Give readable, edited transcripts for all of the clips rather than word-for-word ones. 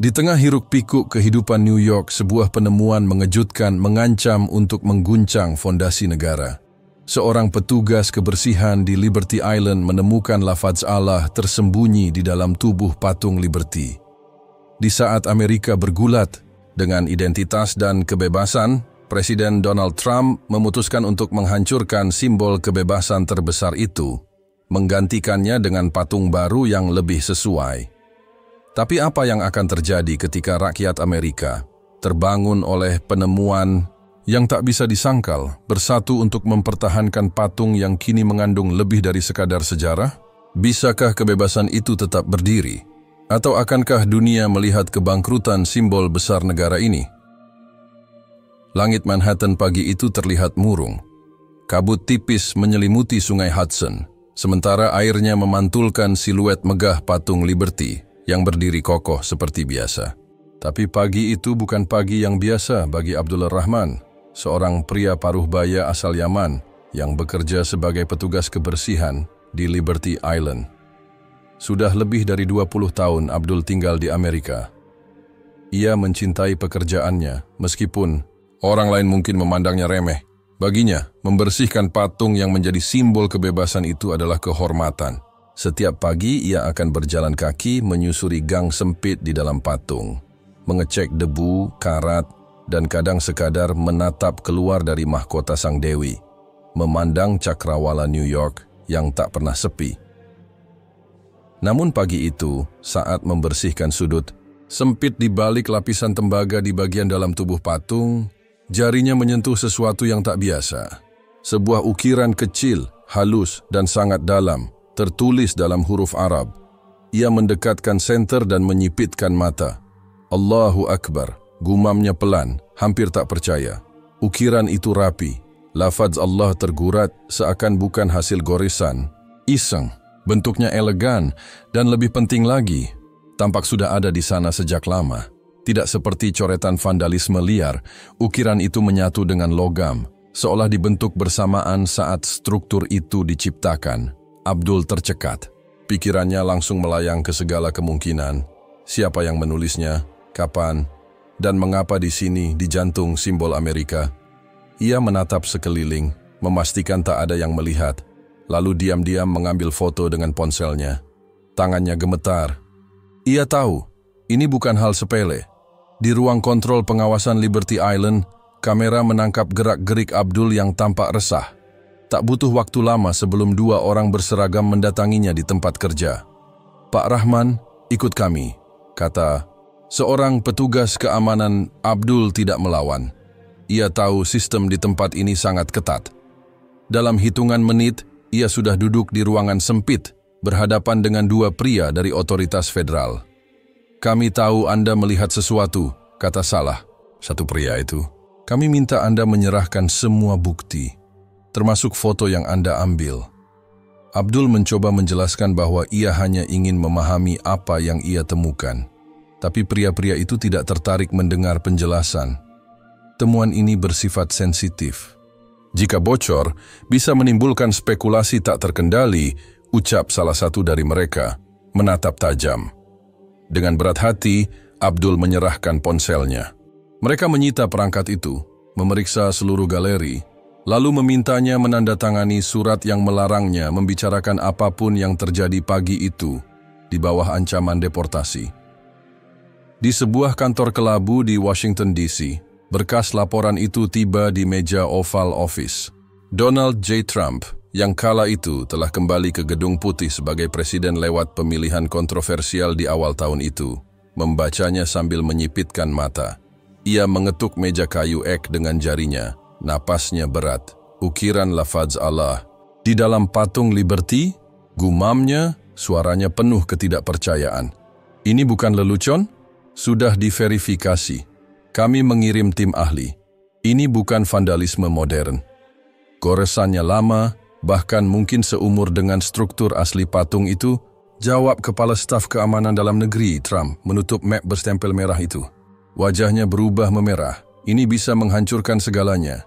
Di tengah hiruk-pikuk kehidupan New York, sebuah penemuan mengejutkan mengancam untuk mengguncang fondasi negara. Seorang petugas kebersihan di Liberty Island menemukan lafaz Allah tersembunyi di dalam tubuh patung Liberty. Di saat Amerika bergulat dengan identitas dan kebebasan, Presiden Donald Trump memutuskan untuk menghancurkan simbol kebebasan terbesar itu, menggantikannya dengan patung baru yang lebih sesuai. Tapi apa yang akan terjadi ketika rakyat Amerika terbangun oleh penemuan yang tak bisa disangkal, bersatu untuk mempertahankan patung yang kini mengandung lebih dari sekadar sejarah? Bisakah kebebasan itu tetap berdiri? Atau akankah dunia melihat kebangkrutan simbol besar negara ini? Langit Manhattan pagi itu terlihat murung. Kabut tipis menyelimuti sungai Hudson, sementara airnya memantulkan siluet megah patung Liberty yang berdiri kokoh seperti biasa. Tapi pagi itu bukan pagi yang biasa bagi Abdullah Rahman, seorang pria paruh baya asal Yaman yang bekerja sebagai petugas kebersihan di Liberty Island. Sudah lebih dari 20 tahun Abdul tinggal di Amerika. Ia mencintai pekerjaannya, meskipun orang lain mungkin memandangnya remeh. Baginya, membersihkan patung yang menjadi simbol kebebasan itu adalah kehormatan. Setiap pagi ia akan berjalan kaki menyusuri gang sempit di dalam patung, mengecek debu, karat, dan kadang sekadar menatap keluar dari mahkota Sang Dewi, memandang cakrawala New York yang tak pernah sepi. Namun pagi itu, saat membersihkan sudut sempit di balik lapisan tembaga di bagian dalam tubuh patung, jarinya menyentuh sesuatu yang tak biasa. Sebuah ukiran kecil, halus, dan sangat dalam, tertulis dalam huruf Arab. Ia mendekatkan senter dan menyipitkan mata. Allahu Akbar, gumamnya pelan, hampir tak percaya. Ukiran itu rapi, lafaz Allah tergurat seakan bukan hasil goresan, iseng. Bentuknya elegan, dan lebih penting lagi, tampak sudah ada di sana sejak lama. Tidak seperti coretan vandalisme liar, ukiran itu menyatu dengan logam, seolah dibentuk bersamaan saat struktur itu diciptakan. Abdul tercekat. Pikirannya langsung melayang ke segala kemungkinan. Siapa yang menulisnya, kapan, dan mengapa di sini di jantung simbol Amerika. Ia menatap sekeliling, memastikan tak ada yang melihat, lalu diam-diam mengambil foto dengan ponselnya. Tangannya gemetar. Ia tahu, ini bukan hal sepele. Di ruang kontrol pengawasan Liberty Island, kamera menangkap gerak-gerik Abdul yang tampak resah. Tak butuh waktu lama sebelum dua orang berseragam mendatanginya di tempat kerja. Pak Rahman, ikut kami, kata seorang petugas keamanan. Abdul tidak melawan. Ia tahu sistem di tempat ini sangat ketat. Dalam hitungan menit, ia sudah duduk di ruangan sempit, berhadapan dengan dua pria dari otoritas federal. Kami tahu Anda melihat sesuatu, kata salah satu pria itu. Kami minta Anda menyerahkan semua bukti, termasuk foto yang Anda ambil. Abdul mencoba menjelaskan bahwa ia hanya ingin memahami apa yang ia temukan. Tapi pria-pria itu tidak tertarik mendengar penjelasan. Temuan ini bersifat sensitif. Jika bocor, bisa menimbulkan spekulasi tak terkendali, ucap salah satu dari mereka, menatap tajam. Dengan berat hati, Abdul menyerahkan ponselnya. Mereka menyita perangkat itu, memeriksa seluruh galeri, lalu memintanya menandatangani surat yang melarangnya membicarakan apapun yang terjadi pagi itu di bawah ancaman deportasi. Di sebuah kantor kelabu di Washington, D.C., berkas laporan itu tiba di meja Oval Office. Donald J. Trump, yang kala itu telah kembali ke Gedung Putih sebagai presiden lewat pemilihan kontroversial di awal tahun itu, membacanya sambil menyipitkan mata. Ia mengetuk meja kayu ek dengan jarinya. Napasnya berat. Ukiran lafaz Allah di dalam patung Liberty, gumamnya, suaranya penuh ketidakpercayaan. Ini bukan lelucon? Sudah diverifikasi. Kami mengirim tim ahli. Ini bukan vandalisme modern. Goresannya lama, bahkan mungkin seumur dengan struktur asli patung itu. Jawab Kepala Staf Keamanan Dalam Negeri Trump menutup map berstempel merah itu. Wajahnya berubah memerah. Ini bisa menghancurkan segalanya.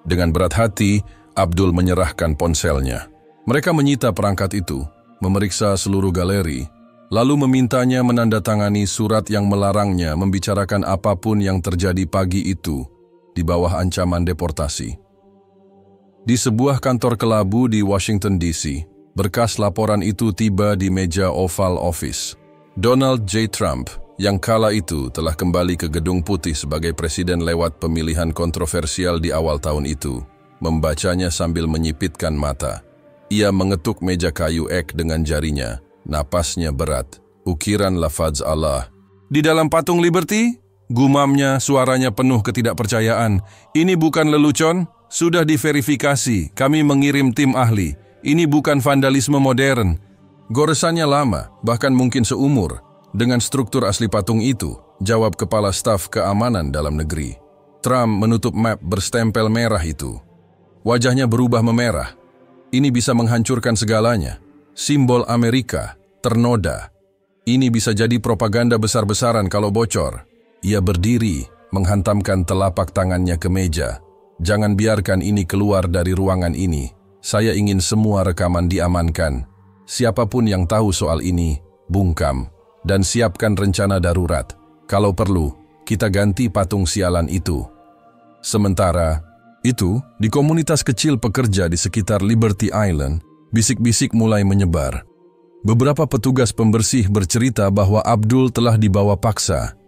Dengan berat hati, Abdul menyerahkan ponselnya. Mereka menyita perangkat itu, memeriksa seluruh galeri, lalu memintanya menandatangani surat yang melarangnya membicarakan apapun yang terjadi pagi itu di bawah ancaman deportasi. Di sebuah kantor kelabu di Washington, D.C., berkas laporan itu tiba di meja Oval Office. Donald J. Trump, yang kala itu telah kembali ke Gedung Putih sebagai presiden lewat pemilihan kontroversial di awal tahun itu, membacanya sambil menyipitkan mata. Ia mengetuk meja kayu ek dengan jarinya. Napasnya berat. Ukiran lafaz Allah. Di dalam patung Liberty? Gumamnya, suaranya penuh ketidakpercayaan. Ini bukan lelucon, sudah diverifikasi. Kami mengirim tim ahli. Ini bukan vandalisme modern. Goresannya lama, bahkan mungkin seumur. Dengan struktur asli patung itu, jawab Kepala Staf Keamanan Dalam Negeri. Trump menutup map berstempel merah itu. Wajahnya berubah memerah. Ini bisa menghancurkan segalanya. Simbol Amerika ternoda. Ini bisa jadi propaganda besar-besaran kalau bocor. Ia berdiri, menghantamkan telapak tangannya ke meja. Jangan biarkan ini keluar dari ruangan ini. Saya ingin semua rekaman diamankan. Siapapun yang tahu soal ini, bungkam. Dan siapkan rencana darurat. Kalau perlu, kita ganti patung sialan itu. Sementara itu, di komunitas kecil pekerja di sekitar Liberty Island, bisik-bisik mulai menyebar. Beberapa petugas pembersih bercerita bahwa Abdul telah dibawa paksa.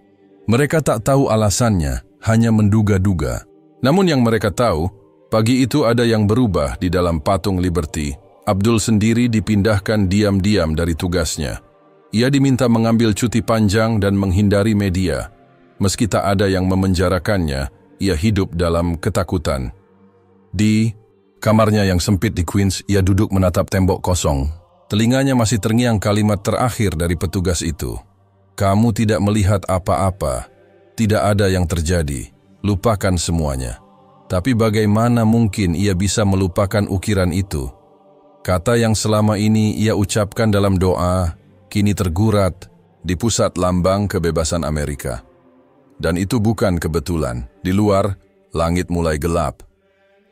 Mereka tak tahu alasannya, hanya menduga-duga. Namun yang mereka tahu, pagi itu ada yang berubah di dalam patung Liberty. Abdul sendiri dipindahkan diam-diam dari tugasnya. Ia diminta mengambil cuti panjang dan menghindari media. Meski tak ada yang memenjarakannya, ia hidup dalam ketakutan. Di kamarnya yang sempit di Queens, ia duduk menatap tembok kosong. Telinganya masih terngiang kalimat terakhir dari petugas itu. Kamu tidak melihat apa-apa. Tidak ada yang terjadi. Lupakan semuanya. Tapi bagaimana mungkin ia bisa melupakan ukiran itu? Kata yang selama ini ia ucapkan dalam doa, kini tergurat di pusat lambang kebebasan Amerika. Dan itu bukan kebetulan. Di luar, langit mulai gelap.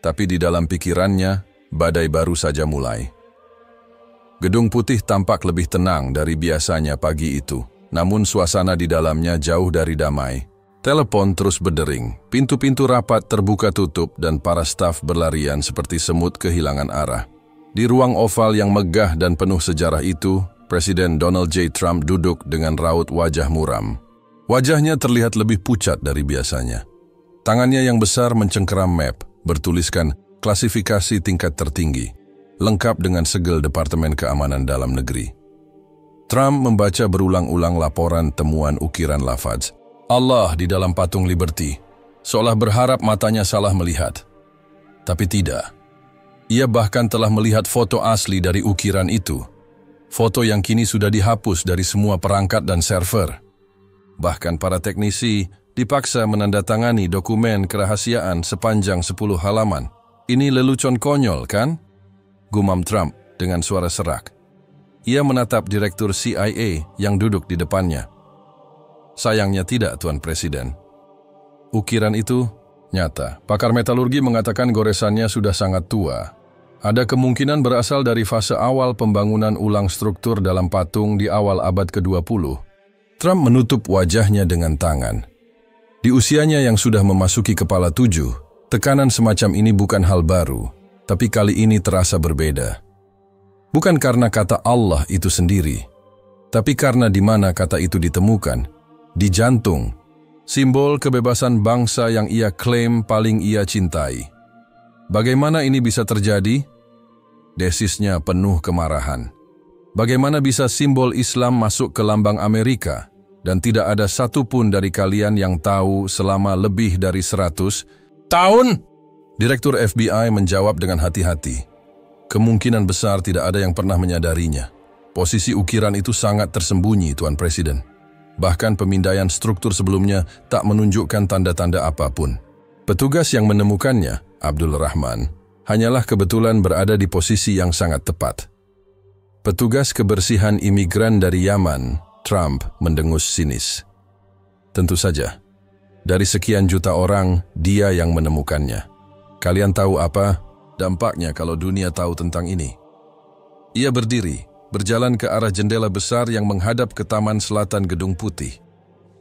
Tapi di dalam pikirannya, badai baru saja mulai. Gedung Putih tampak lebih tenang dari biasanya pagi itu, namun suasana di dalamnya jauh dari damai. Telepon terus berdering, pintu-pintu rapat terbuka tutup dan para staf berlarian seperti semut kehilangan arah. Di ruang oval yang megah dan penuh sejarah itu, Presiden Donald J. Trump duduk dengan raut wajah muram. Wajahnya terlihat lebih pucat dari biasanya. Tangannya yang besar mencengkeram map, bertuliskan klasifikasi tingkat tertinggi, lengkap dengan segel Departemen Keamanan Dalam Negeri. Trump membaca berulang-ulang laporan temuan ukiran lafaz Allah di dalam patung Liberty, seolah berharap matanya salah melihat. Tapi tidak. Ia bahkan telah melihat foto asli dari ukiran itu, foto yang kini sudah dihapus dari semua perangkat dan server. Bahkan para teknisi dipaksa menandatangani dokumen kerahasiaan sepanjang 10 halaman. Ini lelucon konyol, kan? Gumam Trump dengan suara serak. Ia menatap Direktur CIA yang duduk di depannya. Sayangnya tidak, Tuan Presiden. Ukiran itu nyata. Pakar metalurgi mengatakan goresannya sudah sangat tua. Ada kemungkinan berasal dari fase awal pembangunan ulang struktur dalam patung di awal abad ke-20. Trump menutup wajahnya dengan tangan. Di usianya yang sudah memasuki kepala 7, tekanan semacam ini bukan hal baru, tapi kali ini terasa berbeda. Bukan karena kata Allah itu sendiri, tapi karena di mana kata itu ditemukan, di jantung, simbol kebebasan bangsa yang ia klaim paling ia cintai. Bagaimana ini bisa terjadi? Desisnya penuh kemarahan. Bagaimana bisa simbol Islam masuk ke lambang Amerika? Dan tidak ada satupun dari kalian yang tahu selama lebih dari 100 tahun? Direktur FBI menjawab dengan hati-hati. Kemungkinan besar tidak ada yang pernah menyadarinya. Posisi ukiran itu sangat tersembunyi, Tuan Presiden. Bahkan pemindaian struktur sebelumnya tak menunjukkan tanda-tanda apapun. Petugas yang menemukannya, Abdul Rahman, hanyalah kebetulan berada di posisi yang sangat tepat. Petugas kebersihan imigran dari Yaman, Trump mendengus sinis. Tentu saja, dari sekian juta orang, dia yang menemukannya. Kalian tahu apa dampaknya kalau dunia tahu tentang ini? Ia berdiri, berjalan ke arah jendela besar yang menghadap ke Taman Selatan Gedung Putih.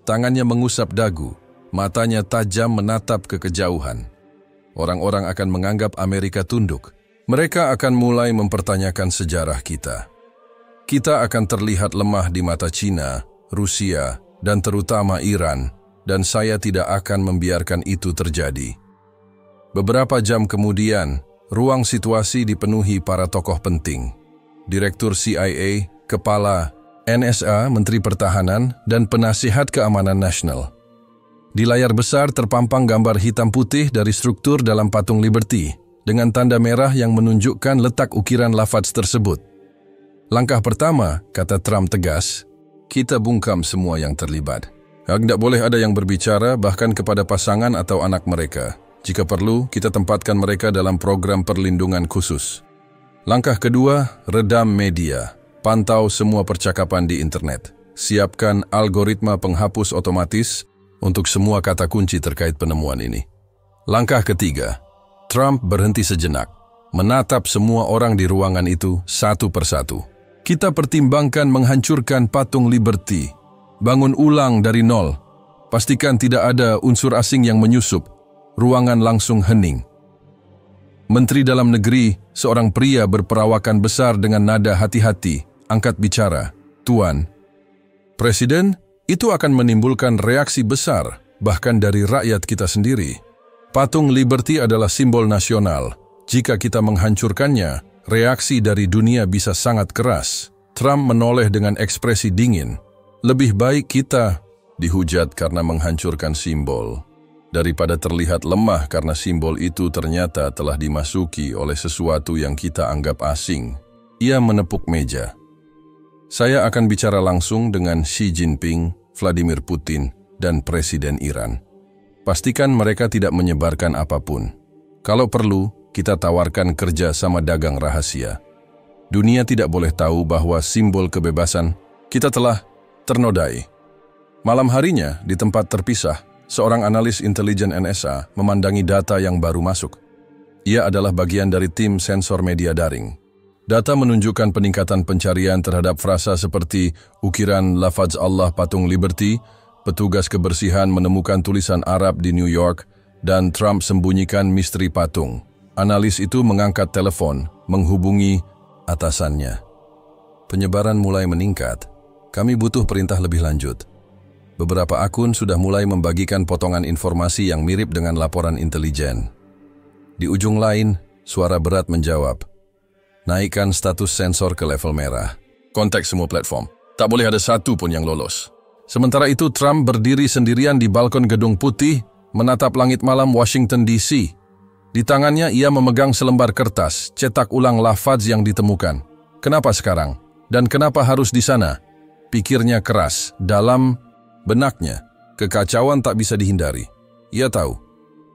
Tangannya mengusap dagu, matanya tajam menatap ke kejauhan. Orang-orang akan menganggap Amerika tunduk. Mereka akan mulai mempertanyakan sejarah kita. Kita akan terlihat lemah di mata Cina, Rusia, dan terutama Iran, dan saya tidak akan membiarkan itu terjadi. Beberapa jam kemudian, ruang situasi dipenuhi para tokoh penting. Direktur CIA, Kepala NSA, Menteri Pertahanan, dan Penasihat Keamanan Nasional. Di layar besar terpampang gambar hitam putih dari struktur dalam patung Liberty, dengan tanda merah yang menunjukkan letak ukiran lafaz tersebut. Langkah pertama, kata Trump tegas, kita bungkam semua yang terlibat. Tidak boleh ada yang berbicara bahkan kepada pasangan atau anak mereka. Jika perlu, kita tempatkan mereka dalam program perlindungan khusus. Langkah kedua, redam media. Pantau semua percakapan di internet. Siapkan algoritma penghapus otomatis untuk semua kata kunci terkait penemuan ini. Langkah ketiga, Trump berhenti sejenak, menatap semua orang di ruangan itu satu persatu. Kita pertimbangkan menghancurkan patung Liberty, bangun ulang dari nol, pastikan tidak ada unsur asing yang menyusup. Ruangan langsung hening. Menteri Dalam Negeri, seorang pria berperawakan besar dengan nada hati-hati, angkat bicara, Tuan. Presiden, itu akan menimbulkan reaksi besar, bahkan dari rakyat kita sendiri. Patung Liberty adalah simbol nasional. Jika kita menghancurkannya, reaksi dari dunia bisa sangat keras. Trump menoleh dengan ekspresi dingin. Lebih baik kita dihujat karena menghancurkan simbol, daripada terlihat lemah karena simbol itu ternyata telah dimasuki oleh sesuatu yang kita anggap asing. Ia menepuk meja. Saya akan bicara langsung dengan Xi Jinping, Vladimir Putin, dan Presiden Iran. Pastikan mereka tidak menyebarkan apapun. Kalau perlu, kita tawarkan kerja sama dagang rahasia. Dunia tidak boleh tahu bahwa simbol kebebasan kita telah ternodai. Malam harinya, di tempat terpisah, seorang analis intelijen NSA memandangi data yang baru masuk. Ia adalah bagian dari tim sensor media daring. Data menunjukkan peningkatan pencarian terhadap frasa seperti ukiran lafaz Allah patung Liberty, petugas kebersihan menemukan tulisan Arab di New York, dan Trump sembunyikan misteri patung. Analis itu mengangkat telepon, menghubungi atasannya. Penyebaran mulai meningkat. Kami butuh perintah lebih lanjut. Beberapa akun sudah mulai membagikan potongan informasi yang mirip dengan laporan intelijen. Di ujung lain, suara berat menjawab, naikkan status sensor ke level merah. Kontak semua platform. Tak boleh ada satu pun yang lolos. Sementara itu, Trump berdiri sendirian di balkon Gedung Putih, menatap langit malam Washington DC. Di tangannya ia memegang selembar kertas, cetak ulang lafaz yang ditemukan. Kenapa sekarang? Dan kenapa harus di sana? Pikirnya keras. Dalam benaknya, kekacauan tak bisa dihindari. Ia tahu,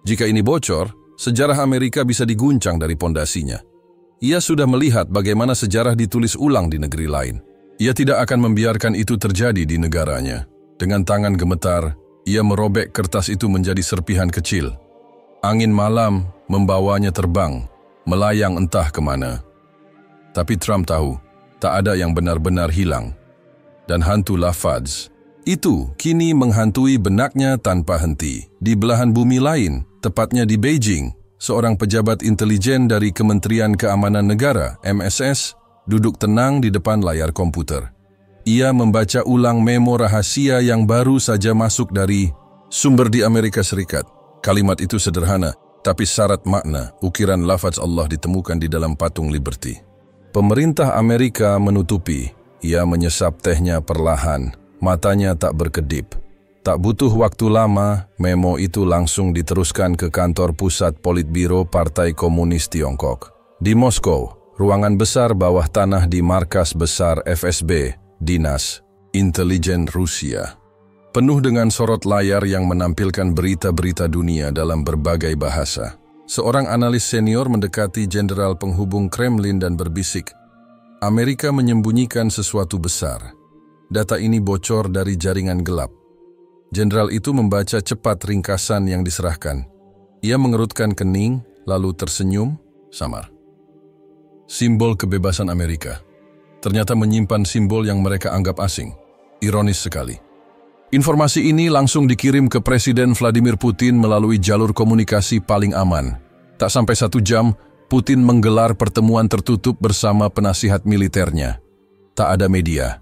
jika ini bocor, sejarah Amerika bisa diguncang dari pondasinya. Ia sudah melihat bagaimana sejarah ditulis ulang di negeri lain. Ia tidak akan membiarkan itu terjadi di negaranya. Dengan tangan gemetar, ia merobek kertas itu menjadi serpihan kecil. Angin malam membawanya terbang, melayang entah kemana. Tapi Trump tahu, tak ada yang benar-benar hilang. Dan hantu lafaz itu kini menghantui benaknya tanpa henti. Di belahan bumi lain, tepatnya di Beijing, seorang pejabat intelijen dari Kementerian Keamanan Negara, MSS, duduk tenang di depan layar komputer. Ia membaca ulang memo rahasia yang baru saja masuk dari sumber di Amerika Serikat. Kalimat itu sederhana, tapi syarat makna. Ukiran lafaz Allah ditemukan di dalam patung Liberty. Pemerintah Amerika menutupi. Ia menyesap tehnya perlahan. Matanya tak berkedip. Tak butuh waktu lama, memo itu langsung diteruskan ke kantor pusat Politbiro Partai Komunis Tiongkok. Di Moskow, ruangan besar bawah tanah di markas besar FSB, Dinas Intelijen Rusia. Penuh dengan sorot layar yang menampilkan berita-berita dunia dalam berbagai bahasa. Seorang analis senior mendekati jenderal penghubung Kremlin dan berbisik, Amerika menyembunyikan sesuatu besar. Data ini bocor dari jaringan gelap. Jenderal itu membaca cepat ringkasan yang diserahkan. Ia mengerutkan kening, lalu tersenyum, samar. Simbol kebebasan Amerika. ternyata menyimpan simbol yang mereka anggap asing. Ironis sekali. Informasi ini langsung dikirim ke Presiden Vladimir Putin melalui jalur komunikasi paling aman. Tak sampai 1 jam, Putin menggelar pertemuan tertutup bersama penasihat militernya. Tak ada media.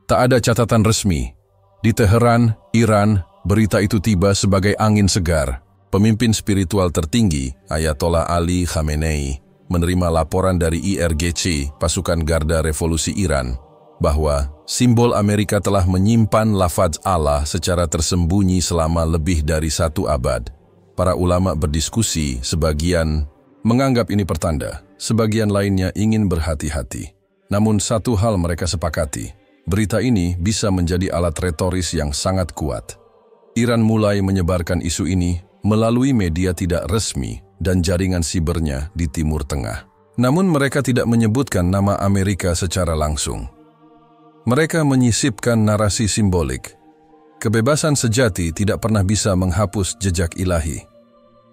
Tak ada catatan resmi. Di Teheran, Iran, berita itu tiba sebagai angin segar. Pemimpin spiritual tertinggi, Ayatollah Ali Khamenei, menerima laporan dari IRGC, pasukan Garda Revolusi Iran, bahwa simbol Amerika telah menyimpan lafaz Allah secara tersembunyi selama lebih dari 1 abad. Para ulama berdiskusi, sebagian menganggap ini pertanda, sebagian lainnya ingin berhati-hati. Namun satu hal mereka sepakati, berita ini bisa menjadi alat retoris yang sangat kuat. Iran mulai menyebarkan isu ini melalui media tidak resmi dan jaringan sibernya di Timur Tengah. Namun mereka tidak menyebutkan nama Amerika secara langsung. Mereka menyisipkan narasi simbolik. Kebebasan sejati tidak pernah bisa menghapus jejak ilahi.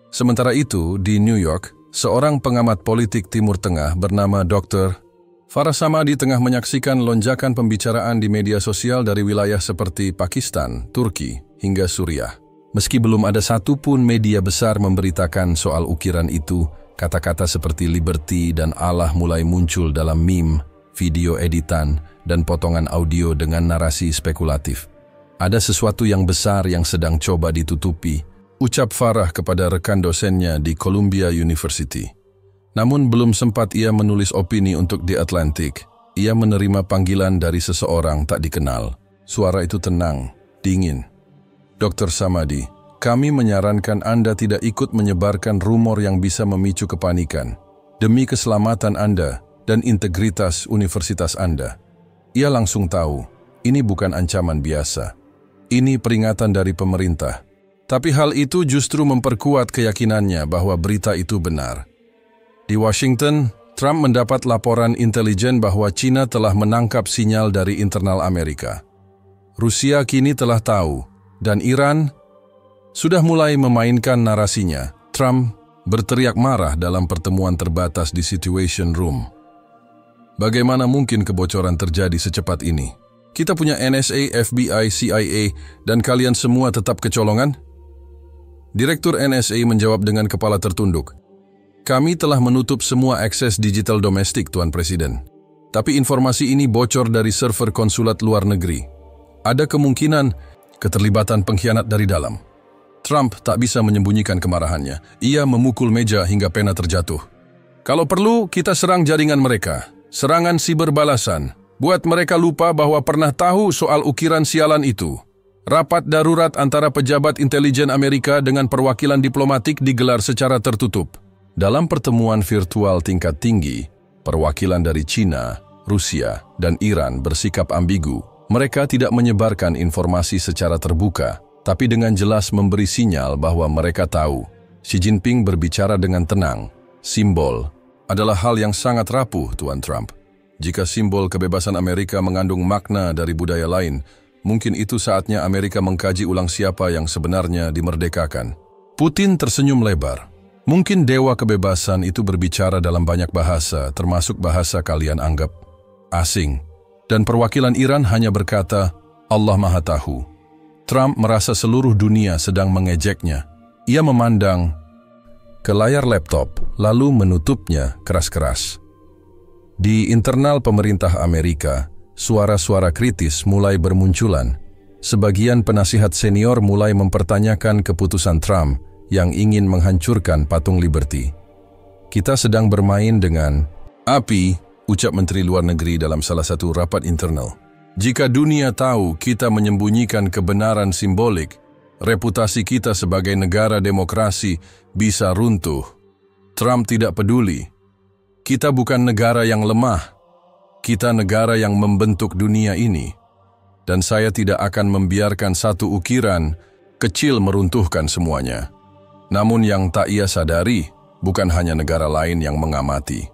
Sementara itu, di New York, seorang pengamat politik Timur Tengah bernama Dr. Farah Samadi tengah menyaksikan lonjakan pembicaraan di media sosial dari wilayah seperti Pakistan, Turki, hingga Suriah. Meski belum ada satupun media besar memberitakan soal ukiran itu, kata-kata seperti liberty dan Allah mulai muncul dalam meme, video editan, dan potongan audio dengan narasi spekulatif. Ada sesuatu yang besar yang sedang coba ditutupi, ucap Farah kepada rekan dosennya di Columbia University. Namun belum sempat ia menulis opini untuk The Atlantic, ia menerima panggilan dari seseorang tak dikenal. Suara itu tenang, dingin. Dr. Samadi, kami menyarankan Anda tidak ikut menyebarkan rumor yang bisa memicu kepanikan. Demi keselamatan Anda dan integritas universitas Anda. Ia langsung tahu, ini bukan ancaman biasa. Ini peringatan dari pemerintah. Tapi hal itu justru memperkuat keyakinannya bahwa berita itu benar. Di Washington, Trump mendapat laporan intelijen bahwa China telah menangkap sinyal dari internal Amerika. Rusia kini telah tahu, dan Iran sudah mulai memainkan narasinya. Trump berteriak marah dalam pertemuan terbatas di Situation Room. Bagaimana mungkin kebocoran terjadi secepat ini? Kita punya NSA, FBI, CIA, dan kalian semua tetap kecolongan? Direktur NSA menjawab dengan kepala tertunduk. Kami telah menutup semua akses digital domestik, Tuan Presiden. Tapi informasi ini bocor dari server konsulat luar negeri. Ada kemungkinan keterlibatan pengkhianat dari dalam. Trump tak bisa menyembunyikan kemarahannya. Ia memukul meja hingga pena terjatuh. Kalau perlu, kita serang jaringan mereka. Serangan siber balasan. Buat mereka lupa bahwa pernah tahu soal ukiran sialan itu. Rapat darurat antara pejabat intelijen Amerika dengan perwakilan diplomatik digelar secara tertutup. Dalam pertemuan virtual tingkat tinggi, perwakilan dari China, Rusia, dan Iran bersikap ambigu. Mereka tidak menyebarkan informasi secara terbuka, tapi dengan jelas memberi sinyal bahwa mereka tahu. Xi Jinping berbicara dengan tenang. Simbol adalah hal yang sangat rapuh, Tuan Trump. Jika simbol kebebasan Amerika mengandung makna dari budaya lain, mungkin itu saatnya Amerika mengkaji ulang siapa yang sebenarnya dimerdekakan. Putin tersenyum lebar. Mungkin dewa kebebasan itu berbicara dalam banyak bahasa, termasuk bahasa kalian anggap asing. Dan perwakilan Iran hanya berkata, Allah Maha Tahu. Trump merasa seluruh dunia sedang mengejeknya. Ia memandang ke layar laptop, lalu menutupnya keras-keras. Di internal pemerintah Amerika, suara-suara kritis mulai bermunculan. Sebagian penasihat senior mulai mempertanyakan keputusan Trump yang ingin menghancurkan patung Liberty. Kita sedang bermain dengan api, ucap Menteri Luar Negeri dalam salah satu rapat internal. Jika dunia tahu kita menyembunyikan kebenaran simbolik, reputasi kita sebagai negara demokrasi bisa runtuh. Trump tidak peduli. Kita bukan negara yang lemah. Kita negara yang membentuk dunia ini. Dan saya tidak akan membiarkan satu ukiran kecil meruntuhkan semuanya. Namun yang tak ia sadari, bukan hanya negara lain yang mengamati.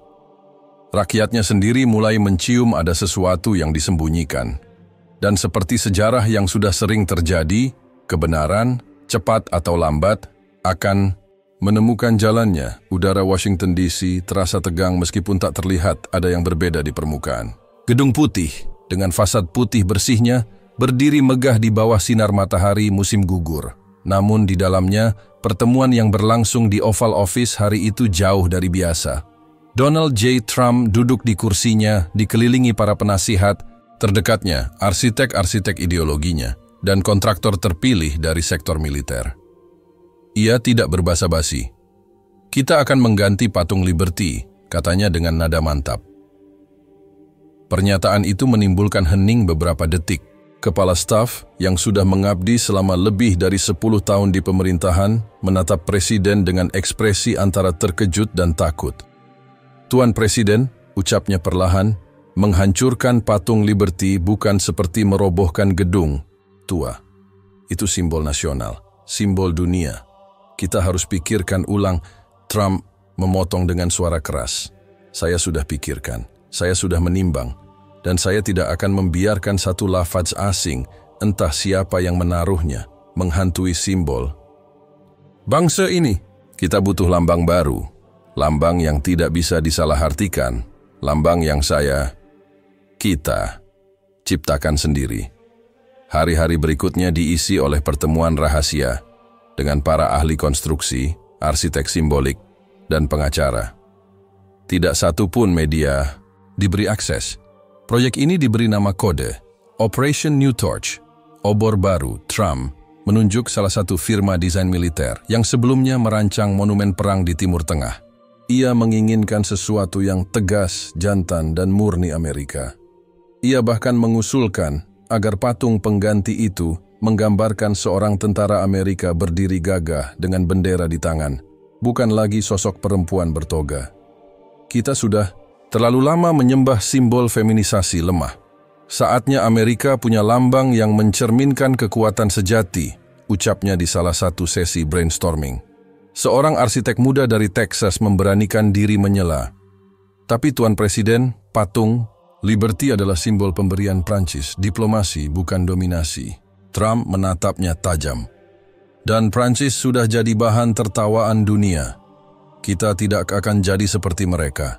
Rakyatnya sendiri mulai mencium ada sesuatu yang disembunyikan. Dan seperti sejarah yang sudah sering terjadi, kebenaran, cepat atau lambat, akan menemukan jalannya. Udara Washington DC terasa tegang meskipun tak terlihat ada yang berbeda di permukaan. Gedung putih, dengan fasad putih bersihnya, berdiri megah di bawah sinar matahari musim gugur. Namun di dalamnya, pertemuan yang berlangsung di Oval Office hari itu jauh dari biasa. Donald J. Trump duduk di kursinya, dikelilingi para penasihat, terdekatnya arsitek-arsitek ideologinya, dan kontraktor terpilih dari sektor militer. Ia tidak berbasa-basi. "Kita akan mengganti patung Liberty," katanya dengan nada mantap. Pernyataan itu menimbulkan hening beberapa detik. Kepala staf yang sudah mengabdi selama lebih dari 10 tahun di pemerintahan menatap presiden dengan ekspresi antara terkejut dan takut. "Tuan Presiden," ucapnya perlahan, "menghancurkan patung Liberty bukan seperti merobohkan gedung tua. Itu simbol nasional, simbol dunia. Kita harus pikirkan ulang." Trump memotong dengan suara keras. "Saya sudah pikirkan. Saya sudah menimbang, dan saya tidak akan membiarkan satu lafaz asing, entah siapa yang menaruhnya, menghantui simbol bangsa ini. Kita butuh lambang baru, lambang yang tidak bisa disalahartikan, lambang yang kita ciptakan sendiri." Hari-hari berikutnya diisi oleh pertemuan rahasia dengan para ahli konstruksi, arsitek simbolik, dan pengacara. Tidak satu pun media diberi akses. Proyek ini diberi nama kode Operation New Torch. Obor baru, Trump menunjuk salah satu firma desain militer yang sebelumnya merancang monumen perang di Timur Tengah. Ia menginginkan sesuatu yang tegas, jantan, dan murni Amerika. Ia bahkan mengusulkan agar patung pengganti itu menggambarkan seorang tentara Amerika berdiri gagah dengan bendera di tangan, bukan lagi sosok perempuan bertoga. "Kita sudah terlalu lama menyembah simbol feminisasi lemah. Saatnya Amerika punya lambang yang mencerminkan kekuatan sejati," ucapnya di salah satu sesi brainstorming. Seorang arsitek muda dari Texas memberanikan diri menyela. "Tapi Tuan Presiden, patung Liberty adalah simbol pemberian Prancis, diplomasi bukan dominasi." Trump menatapnya tajam. "Dan Prancis sudah jadi bahan tertawaan dunia. Kita tidak akan jadi seperti mereka."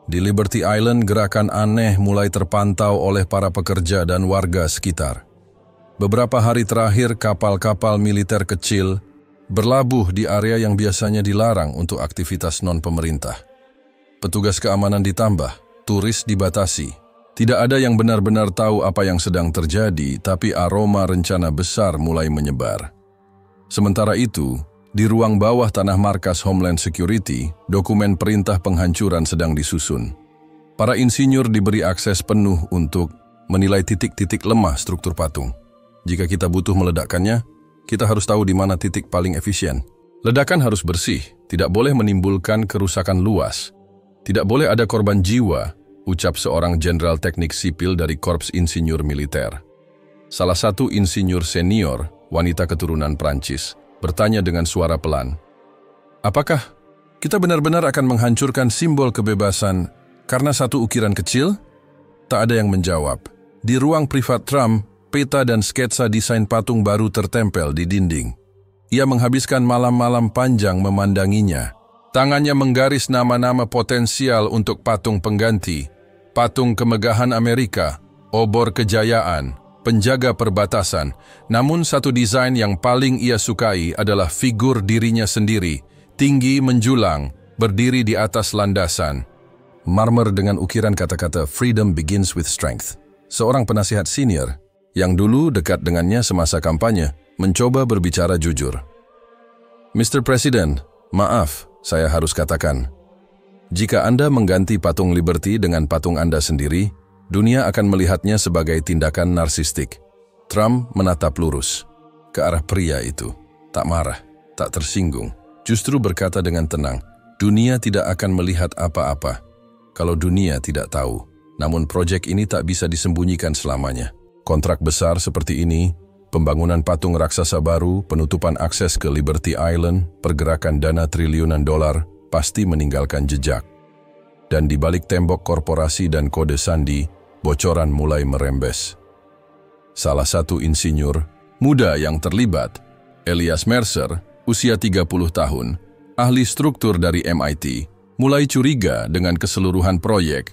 Di Liberty Island, gerakan aneh mulai terpantau oleh para pekerja dan warga sekitar. Beberapa hari terakhir, kapal-kapal militer kecil berlabuh di area yang biasanya dilarang untuk aktivitas non-pemerintah. Petugas keamanan ditambah, turis dibatasi. Tidak ada yang benar-benar tahu apa yang sedang terjadi, tapi aroma rencana besar mulai menyebar. Sementara itu, di ruang bawah tanah markas Homeland Security, dokumen perintah penghancuran sedang disusun. Para insinyur diberi akses penuh untuk menilai titik-titik lemah struktur patung. Jika kita butuh meledakkannya, kita harus tahu di mana titik paling efisien. Ledakan harus bersih, tidak boleh menimbulkan kerusakan luas. Tidak boleh ada korban jiwa, ucap seorang jenderal teknik sipil dari Korps Insinyur Militer. Salah satu insinyur senior, wanita keturunan Prancis, bertanya dengan suara pelan, "Apakah kita benar-benar akan menghancurkan simbol kebebasan karena satu ukiran kecil?" Tak ada yang menjawab. Di ruang privat Trump, peta dan sketsa desain patung baru tertempel di dinding. Ia menghabiskan malam-malam panjang memandanginya. Tangannya menggaris nama-nama potensial untuk patung pengganti, patung kemegahan Amerika, obor kejayaan, penjaga perbatasan. Namun satu desain yang paling ia sukai adalah figur dirinya sendiri, tinggi menjulang, berdiri di atas landasan. Marmer dengan ukiran kata-kata "Freedom begins with strength." Seorang penasihat senior, yang dulu dekat dengannya semasa kampanye, mencoba berbicara jujur. "Mr. President, maaf, saya harus katakan. Jika Anda mengganti patung Liberty dengan patung Anda sendiri, dunia akan melihatnya sebagai tindakan narsistik." Trump menatap lurus ke arah pria itu. Tak marah, tak tersinggung. Justru berkata dengan tenang, "Dunia tidak akan melihat apa-apa kalau dunia tidak tahu. Namun proyek ini tak bisa disembunyikan selamanya. Kontrak besar seperti ini, pembangunan patung raksasa baru, penutupan akses ke Liberty Island, pergerakan dana triliunan dolar, pasti meninggalkan jejak. Dan di balik tembok korporasi dan kode sandi, bocoran mulai merembes." Salah satu insinyur muda yang terlibat, Elias Mercer, usia 30 tahun, ahli struktur dari MIT, mulai curiga dengan keseluruhan proyek.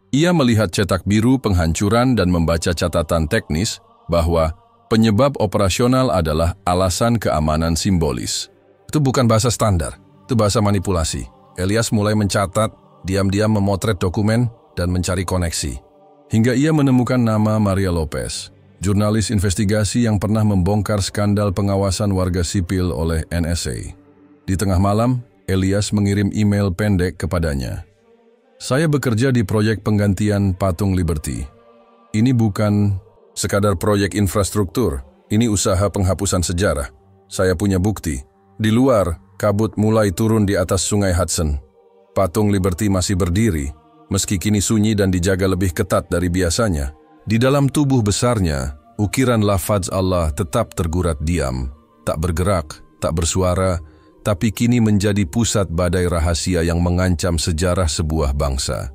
Ia melihat cetak biru penghancuran dan membaca catatan teknis bahwa penyebab operasional adalah alasan keamanan simbolis. Itu bukan bahasa standar, itu bahasa manipulasi. Elias mulai mencatat, diam-diam memotret dokumen, dan mencari koneksi. Hingga ia menemukan nama Maria Lopez, jurnalis investigasi yang pernah membongkar skandal pengawasan warga sipil oleh NSA. Di tengah malam, Elias mengirim email pendek kepadanya. Saya bekerja di proyek penggantian patung Liberty. Ini bukan sekadar proyek infrastruktur, ini usaha penghapusan sejarah. Saya punya bukti. Di luar, kabut mulai turun di atas sungai Hudson. Patung Liberty masih berdiri, meski kini sunyi dan dijaga lebih ketat dari biasanya. Di dalam tubuh besarnya, ukiran lafaz Allah tetap tergurat diam, tak bergerak, tak bersuara, tapi kini menjadi pusat badai rahasia yang mengancam sejarah sebuah bangsa.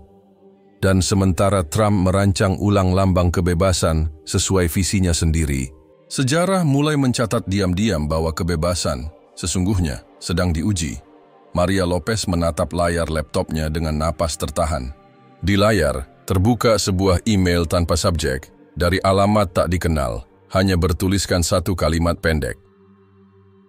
Dan sementara Trump merancang ulang lambang kebebasan sesuai visinya sendiri, sejarah mulai mencatat diam-diam bahwa kebebasan sesungguhnya sedang diuji. Maria Lopez menatap layar laptopnya dengan napas tertahan. Di layar, terbuka sebuah email tanpa subjek, dari alamat tak dikenal, hanya bertuliskan satu kalimat pendek.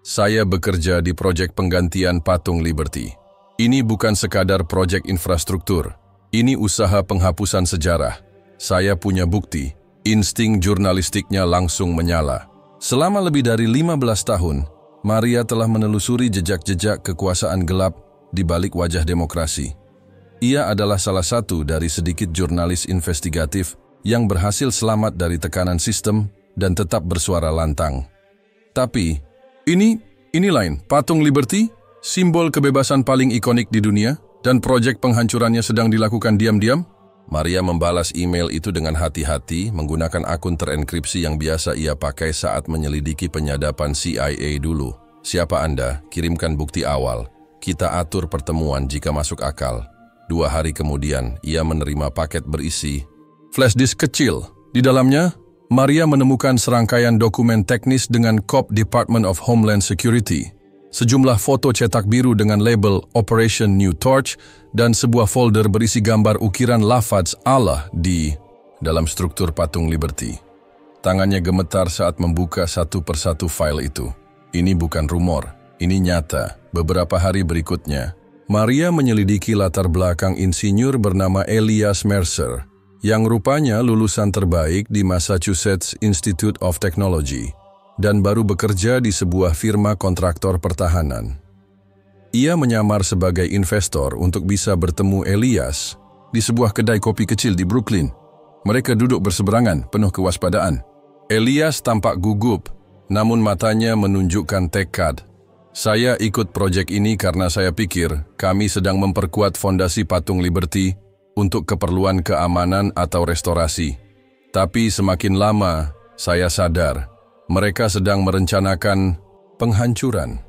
Saya bekerja di proyek penggantian patung Liberty. Ini bukan sekadar proyek infrastruktur. Ini usaha penghapusan sejarah. Saya punya bukti. Insting jurnalistiknya langsung menyala. Selama lebih dari 15 tahun, Maria telah menelusuri jejak-jejak kekuasaan gelap di balik wajah demokrasi. Ia adalah salah satu dari sedikit jurnalis investigatif yang berhasil selamat dari tekanan sistem dan tetap bersuara lantang. Tapi, Ini lain, patung Liberty, simbol kebebasan paling ikonik di dunia, dan proyek penghancurannya sedang dilakukan diam-diam. Maria membalas email itu dengan hati-hati menggunakan akun terenkripsi yang biasa ia pakai saat menyelidiki penyadapan CIA dulu. Siapa Anda? Kirimkan bukti awal. Kita atur pertemuan jika masuk akal. 2 hari kemudian, ia menerima paket berisi flash disk kecil. Di dalamnya, Maria menemukan serangkaian dokumen teknis dengan kop Department of Homeland Security, sejumlah foto cetak biru dengan label Operation New Torch, dan sebuah folder berisi gambar ukiran lafaz Allah di dalam struktur patung Liberty. Tangannya gemetar saat membuka satu persatu file itu. Ini bukan rumor, ini nyata. Beberapa hari berikutnya, Maria menyelidiki latar belakang insinyur bernama Elias Mercer, yang rupanya lulusan terbaik di Massachusetts Institute of Technology dan baru bekerja di sebuah firma kontraktor pertahanan. Ia menyamar sebagai investor untuk bisa bertemu Elias di sebuah kedai kopi kecil di Brooklyn. Mereka duduk berseberangan, penuh kewaspadaan. Elias tampak gugup, namun matanya menunjukkan tekad. Saya ikut proyek ini karena saya pikir kami sedang memperkuat fondasi patung Liberty untuk keperluan keamanan atau restorasi. Tapi semakin lama, saya sadar, mereka sedang merencanakan penghancuran.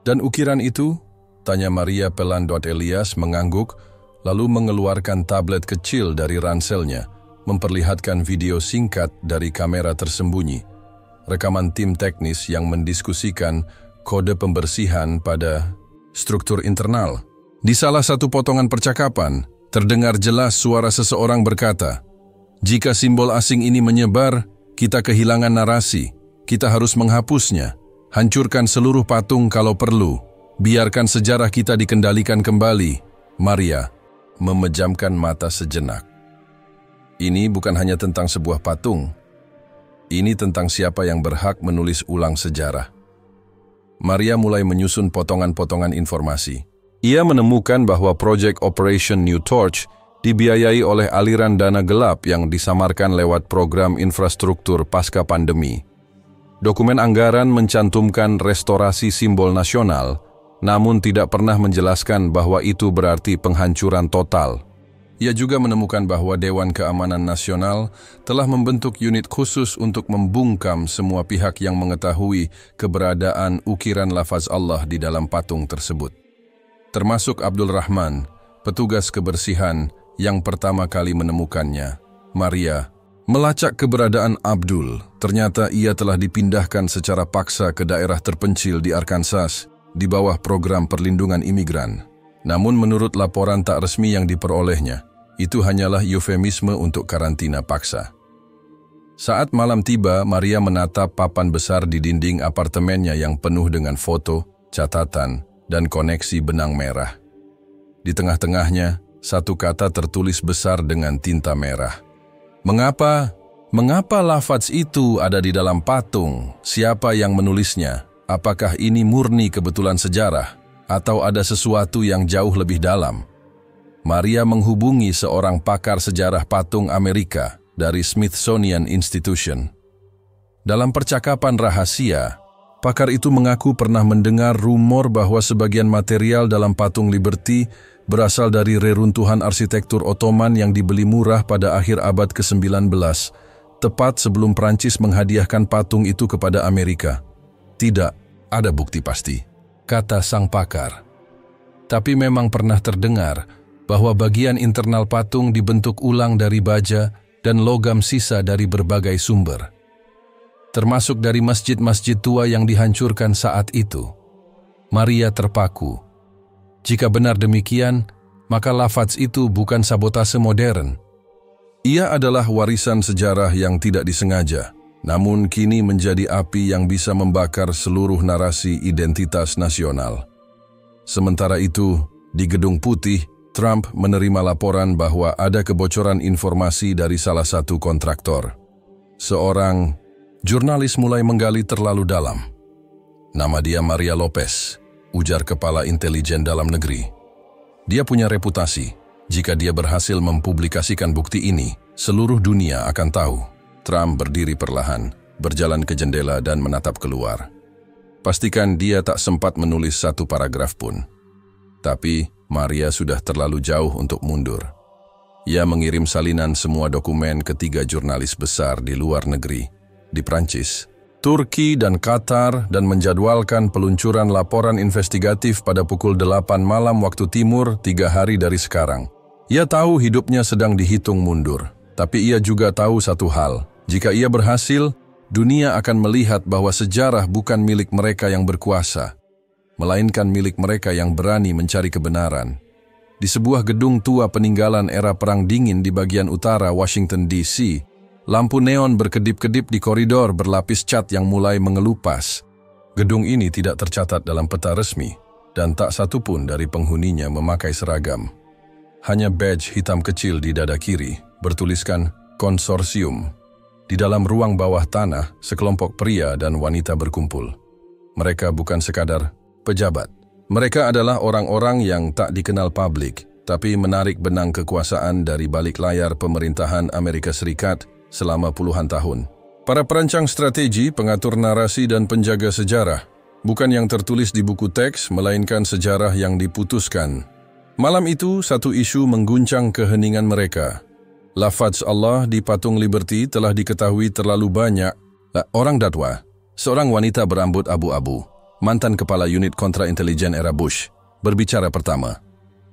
Dan ukiran itu? Tanya Maria pelan. Elias mengangguk, lalu mengeluarkan tablet kecil dari ranselnya, memperlihatkan video singkat dari kamera tersembunyi. Rekaman tim teknis yang mendiskusikan kode pembersihan pada struktur internal. Di salah satu potongan percakapan, terdengar jelas suara seseorang berkata, "Jika simbol asing ini menyebar, kita kehilangan narasi. Kita harus menghapusnya. Hancurkan seluruh patung kalau perlu. Biarkan sejarah kita dikendalikan kembali." Maria memejamkan mata sejenak. Ini bukan hanya tentang sebuah patung. Ini tentang siapa yang berhak menulis ulang sejarah. Maria mulai menyusun potongan-potongan informasi. Ia menemukan bahwa proyek Operation New Torch dibiayai oleh aliran dana gelap yang disamarkan lewat program infrastruktur pasca pandemi. Dokumen anggaran mencantumkan restorasi simbol nasional, namun tidak pernah menjelaskan bahwa itu berarti penghancuran total. Ia juga menemukan bahwa Dewan Keamanan Nasional telah membentuk unit khusus untuk membungkam semua pihak yang mengetahui keberadaan ukiran lafaz Allah di dalam patung tersebut. Termasuk Abdul Rahman, petugas kebersihan yang pertama kali menemukannya. Maria melacak keberadaan Abdul. Ternyata ia telah dipindahkan secara paksa ke daerah terpencil di Arkansas di bawah program perlindungan imigran. Namun menurut laporan tak resmi yang diperolehnya, Itu hanyalah eufemisme untuk karantina paksa. Saat malam tiba, Maria menatap papan besar di dinding apartemennya yang penuh dengan foto, catatan, dan koneksi benang merah. Di tengah-tengahnya, satu kata tertulis besar dengan tinta merah. Mengapa? Mengapa lafaz itu ada di dalam patung? Siapa yang menulisnya? Apakah ini murni kebetulan sejarah? Atau ada sesuatu yang jauh lebih dalam? Maria menghubungi seorang pakar sejarah patung Amerika dari Smithsonian Institution. Dalam percakapan rahasia, pakar itu mengaku pernah mendengar rumor bahwa sebagian material dalam patung Liberty berasal dari reruntuhan arsitektur Ottoman yang dibeli murah pada akhir abad ke-19, tepat sebelum Prancis menghadiahkan patung itu kepada Amerika. Tidak ada bukti pasti, kata sang pakar. Tapi memang pernah terdengar bahwa bagian internal patung dibentuk ulang dari baja dan logam sisa dari berbagai sumber, termasuk dari masjid-masjid tua yang dihancurkan saat itu. Maria terpaku. Jika benar demikian, maka lafaz itu bukan sabotase modern. Ia adalah warisan sejarah yang tidak disengaja, namun kini menjadi api yang bisa membakar seluruh narasi identitas nasional. Sementara itu, di Gedung Putih, Trump menerima laporan bahwa ada kebocoran informasi dari salah satu kontraktor. Seorang jurnalis mulai menggali terlalu dalam. Nama dia Maria Lopez, ujar kepala intelijen dalam negeri. Dia punya reputasi. Jika dia berhasil mempublikasikan bukti ini, seluruh dunia akan tahu. Trump berdiri perlahan, berjalan ke jendela dan menatap keluar. Pastikan dia tak sempat menulis satu paragraf pun. Tapi Maria sudah terlalu jauh untuk mundur. Ia mengirim salinan semua dokumen ke 3 jurnalis besar di luar negeri, di Prancis, Turki dan Qatar, dan menjadwalkan peluncuran laporan investigatif pada pukul 8 malam waktu timur 3 hari dari sekarang. Ia tahu hidupnya sedang dihitung mundur, tapi ia juga tahu satu hal. Jika ia berhasil, dunia akan melihat bahwa sejarah bukan milik mereka yang berkuasa, melainkan milik mereka yang berani mencari kebenaran. Di sebuah gedung tua peninggalan era Perang Dingin di bagian utara Washington, D.C., lampu neon berkedip-kedip di koridor berlapis cat yang mulai mengelupas. Gedung ini tidak tercatat dalam peta resmi, dan tak satu pun dari penghuninya memakai seragam. Hanya badge hitam kecil di dada kiri, bertuliskan konsorsium. Di dalam ruang bawah tanah, sekelompok pria dan wanita berkumpul. Mereka bukan sekadar pejabat. Mereka adalah orang-orang yang tak dikenal publik, tapi menarik benang kekuasaan dari balik layar pemerintahan Amerika Serikat selama puluhan tahun. Para perancang strategi, pengatur narasi dan penjaga sejarah, bukan yang tertulis di buku teks, melainkan sejarah yang diputuskan. Malam itu, satu isu mengguncang keheningan mereka. Lafaz Allah di patung Liberty telah diketahui terlalu banyak. Orang Dadwa, seorang wanita berambut abu-abu, mantan kepala unit kontraintelijen era Bush, berbicara pertama.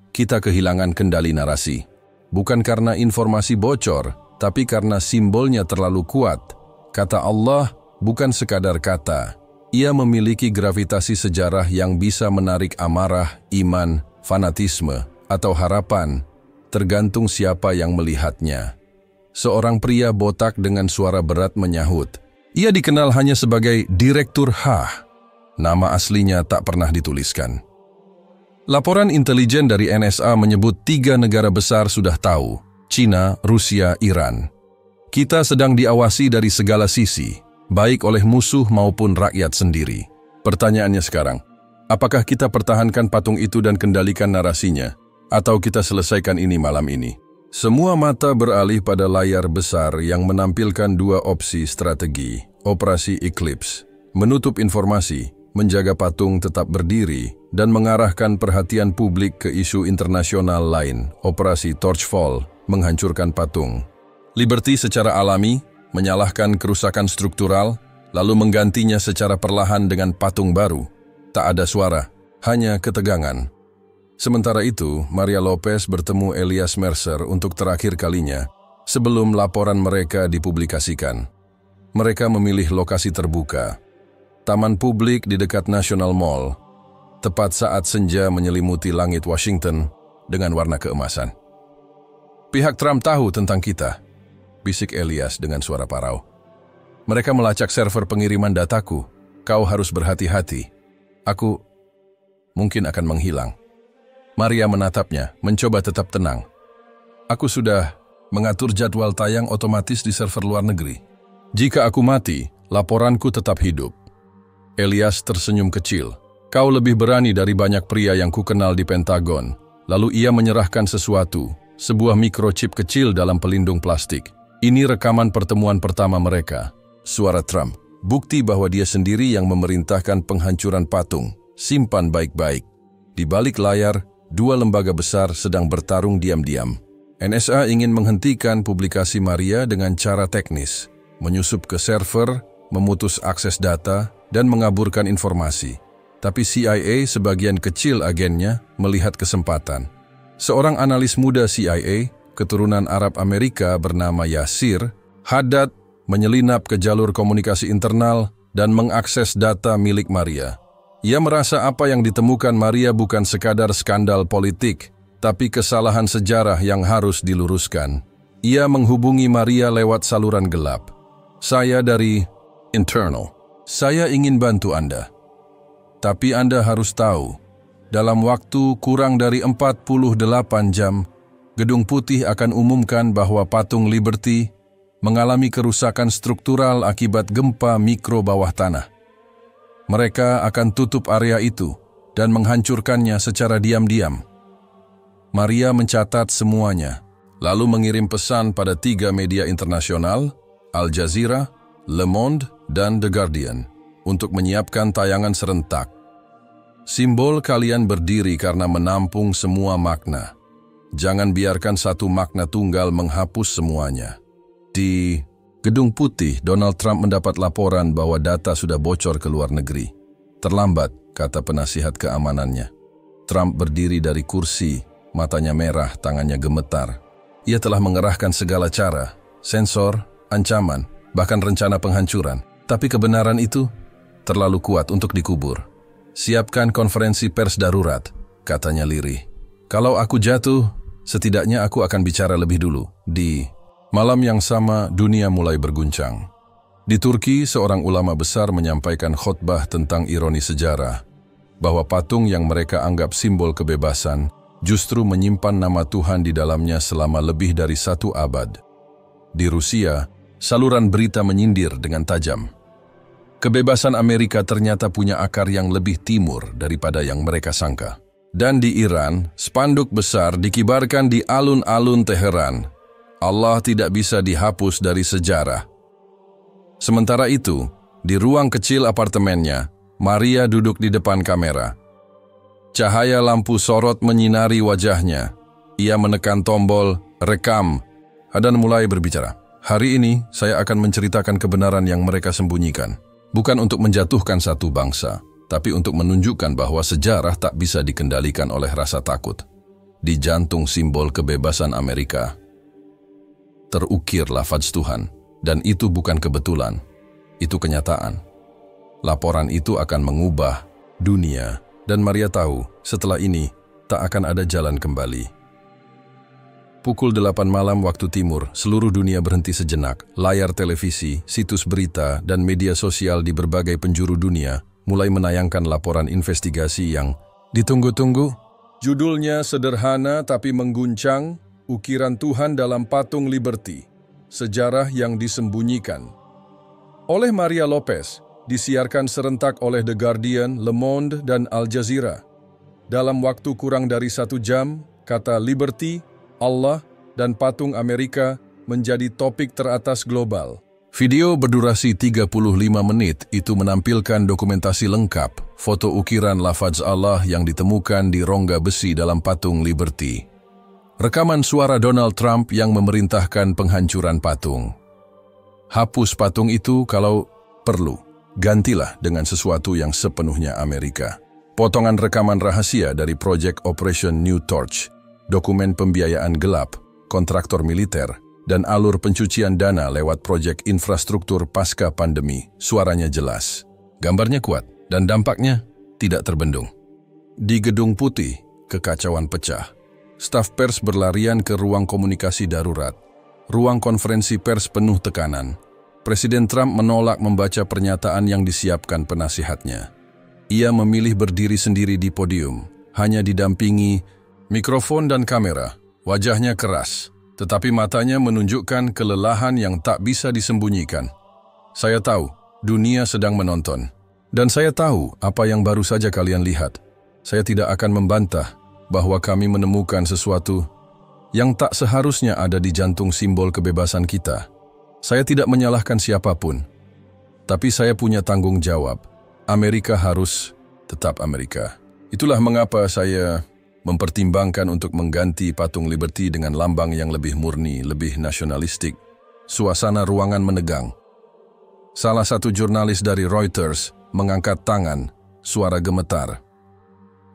Kita kehilangan kendali narasi. Bukan karena informasi bocor, tapi karena simbolnya terlalu kuat. Kata Allah bukan sekadar kata. Ia memiliki gravitasi sejarah yang bisa menarik amarah, iman, fanatisme, atau harapan, tergantung siapa yang melihatnya. Seorang pria botak dengan suara berat menyahut. Ia dikenal hanya sebagai Direktur H. Nama aslinya tak pernah dituliskan. Laporan intelijen dari NSA menyebut 3 negara besar sudah tahu. China, Rusia, Iran. Kita sedang diawasi dari segala sisi, baik oleh musuh maupun rakyat sendiri. Pertanyaannya sekarang, apakah kita pertahankan patung itu dan kendalikan narasinya, atau kita selesaikan ini malam ini? Semua mata beralih pada layar besar yang menampilkan 2 opsi strategi, Operasi Eclipse, menutup informasi, menjaga patung tetap berdiri, dan mengarahkan perhatian publik ke isu internasional lain, Operasi Torchfall, menghancurkan patung. Liberty secara alami menyalahkan kerusakan struktural, lalu menggantinya secara perlahan dengan patung baru. Tak ada suara, hanya ketegangan. Sementara itu, Maria Lopez bertemu Elias Mercer untuk terakhir kalinya sebelum laporan mereka dipublikasikan. Mereka memilih lokasi terbuka, taman publik di dekat National Mall, tepat saat senja menyelimuti langit Washington dengan warna keemasan. Pihak Trump tahu tentang kita, bisik Elias dengan suara parau. Mereka melacak server pengiriman dataku. Kau harus berhati-hati. Aku mungkin akan menghilang. Maria menatapnya, mencoba tetap tenang. Aku sudah mengatur jadwal tayang otomatis di server luar negeri. Jika aku mati, laporanku tetap hidup. Elias tersenyum kecil. Kau lebih berani dari banyak pria yang kukenal di Pentagon. Lalu ia menyerahkan sesuatu, sebuah microchip kecil dalam pelindung plastik. Ini rekaman pertemuan pertama mereka. Suara Trump. Bukti bahwa dia sendiri yang memerintahkan penghancuran patung. Simpan baik-baik. Di balik layar, dua lembaga besar sedang bertarung diam-diam. NSA ingin menghentikan publikasi Maria dengan cara teknis, menyusup ke server, memutus akses data, dan mengaburkan informasi. Tapi CIA, sebagian kecil agennya, melihat kesempatan. Seorang analis muda CIA, keturunan Arab Amerika bernama Yasir Haddad, menyelinap ke jalur komunikasi internal dan mengakses data milik Maria. Ia merasa apa yang ditemukan Maria bukan sekadar skandal politik, tapi kesalahan sejarah yang harus diluruskan. Ia menghubungi Maria lewat saluran gelap. Saya dari internal. Saya ingin bantu Anda. Tapi Anda harus tahu, dalam waktu kurang dari 48 jam, Gedung Putih akan umumkan bahwa patung Liberty mengalami kerusakan struktural akibat gempa mikro bawah tanah. Mereka akan tutup area itu dan menghancurkannya secara diam-diam. Maria mencatat semuanya, lalu mengirim pesan pada 3 media internasional, Al Jazeera, Le Monde, dan The Guardian, untuk menyiapkan tayangan serentak. Simbol kalian berdiri karena menampung semua makna. Jangan biarkan satu makna tunggal menghapus semuanya. Di Gedung Putih, Donald Trump mendapat laporan bahwa data sudah bocor ke luar negeri. Terlambat, kata penasihat keamanannya. Trump berdiri dari kursi, matanya merah, tangannya gemetar. Ia telah mengerahkan segala cara, sensor, ancaman, bahkan rencana penghancuran. Tapi kebenaran itu terlalu kuat untuk dikubur. Siapkan konferensi pers darurat, katanya lirih. Kalau aku jatuh, setidaknya aku akan bicara lebih dulu. Di malam yang sama, dunia mulai berguncang. Di Turki, seorang ulama besar menyampaikan khotbah tentang ironi sejarah, bahwa patung yang mereka anggap simbol kebebasan justru menyimpan nama Tuhan di dalamnya selama lebih dari 1 abad. Di Rusia, saluran berita menyindir dengan tajam. Kebebasan Amerika ternyata punya akar yang lebih timur daripada yang mereka sangka. Dan di Iran, spanduk besar dikibarkan di alun-alun Teheran. Allah tidak bisa dihapus dari sejarah. Sementara itu, di ruang kecil apartemennya, Maria duduk di depan kamera. Cahaya lampu sorot menyinari wajahnya. Ia menekan tombol rekam dan mulai berbicara. Hari ini, saya akan menceritakan kebenaran yang mereka sembunyikan. Bukan untuk menjatuhkan satu bangsa, tapi untuk menunjukkan bahwa sejarah tak bisa dikendalikan oleh rasa takut. Di jantung simbol kebebasan Amerika terukir lafaz Tuhan, dan itu bukan kebetulan, itu kenyataan. Laporan itu akan mengubah dunia, dan Maria tahu setelah ini tak akan ada jalan kembali. Pukul 8 malam waktu timur, seluruh dunia berhenti sejenak. Layar televisi, situs berita, dan media sosial di berbagai penjuru dunia mulai menayangkan laporan investigasi yang ditunggu-tunggu. Judulnya sederhana tapi mengguncang, Ukiran Tuhan dalam Patung Liberty, Sejarah yang Disembunyikan. Oleh Maria Lopez, disiarkan serentak oleh The Guardian, Le Monde, dan Al Jazeera. Dalam waktu kurang dari 1 jam, kata Liberty, Allah, dan patung Amerika menjadi topik teratas global. Video berdurasi 35 menit itu menampilkan dokumentasi lengkap, foto ukiran lafaz Allah yang ditemukan di rongga besi dalam patung Liberty. Rekaman suara Donald Trump yang memerintahkan penghancuran patung. Hapus patung itu kalau perlu. Gantilah dengan sesuatu yang sepenuhnya Amerika. Potongan rekaman rahasia dari Project Operation New Torch, dokumen pembiayaan gelap, kontraktor militer, dan alur pencucian dana lewat proyek infrastruktur pasca pandemi. Suaranya jelas, gambarnya kuat, dan dampaknya tidak terbendung. Di Gedung Putih, kekacauan pecah. Staf pers berlarian ke ruang komunikasi darurat. Ruang konferensi pers penuh tekanan. Presiden Trump menolak membaca pernyataan yang disiapkan penasihatnya. Ia memilih berdiri sendiri di podium, hanya didampingi mikrofon dan kamera. Wajahnya keras, tetapi matanya menunjukkan kelelahan yang tak bisa disembunyikan. Saya tahu, dunia sedang menonton. Dan saya tahu apa yang baru saja kalian lihat. Saya tidak akan membantah bahwa kami menemukan sesuatu yang tak seharusnya ada di jantung simbol kebebasan kita. Saya tidak menyalahkan siapapun, tapi saya punya tanggung jawab. Amerika harus tetap Amerika. Itulah mengapa saya mempertimbangkan untuk mengganti patung Liberty dengan lambang yang lebih murni, lebih nasionalistik. Suasana ruangan menegang. Salah satu jurnalis dari Reuters mengangkat tangan, suara gemetar.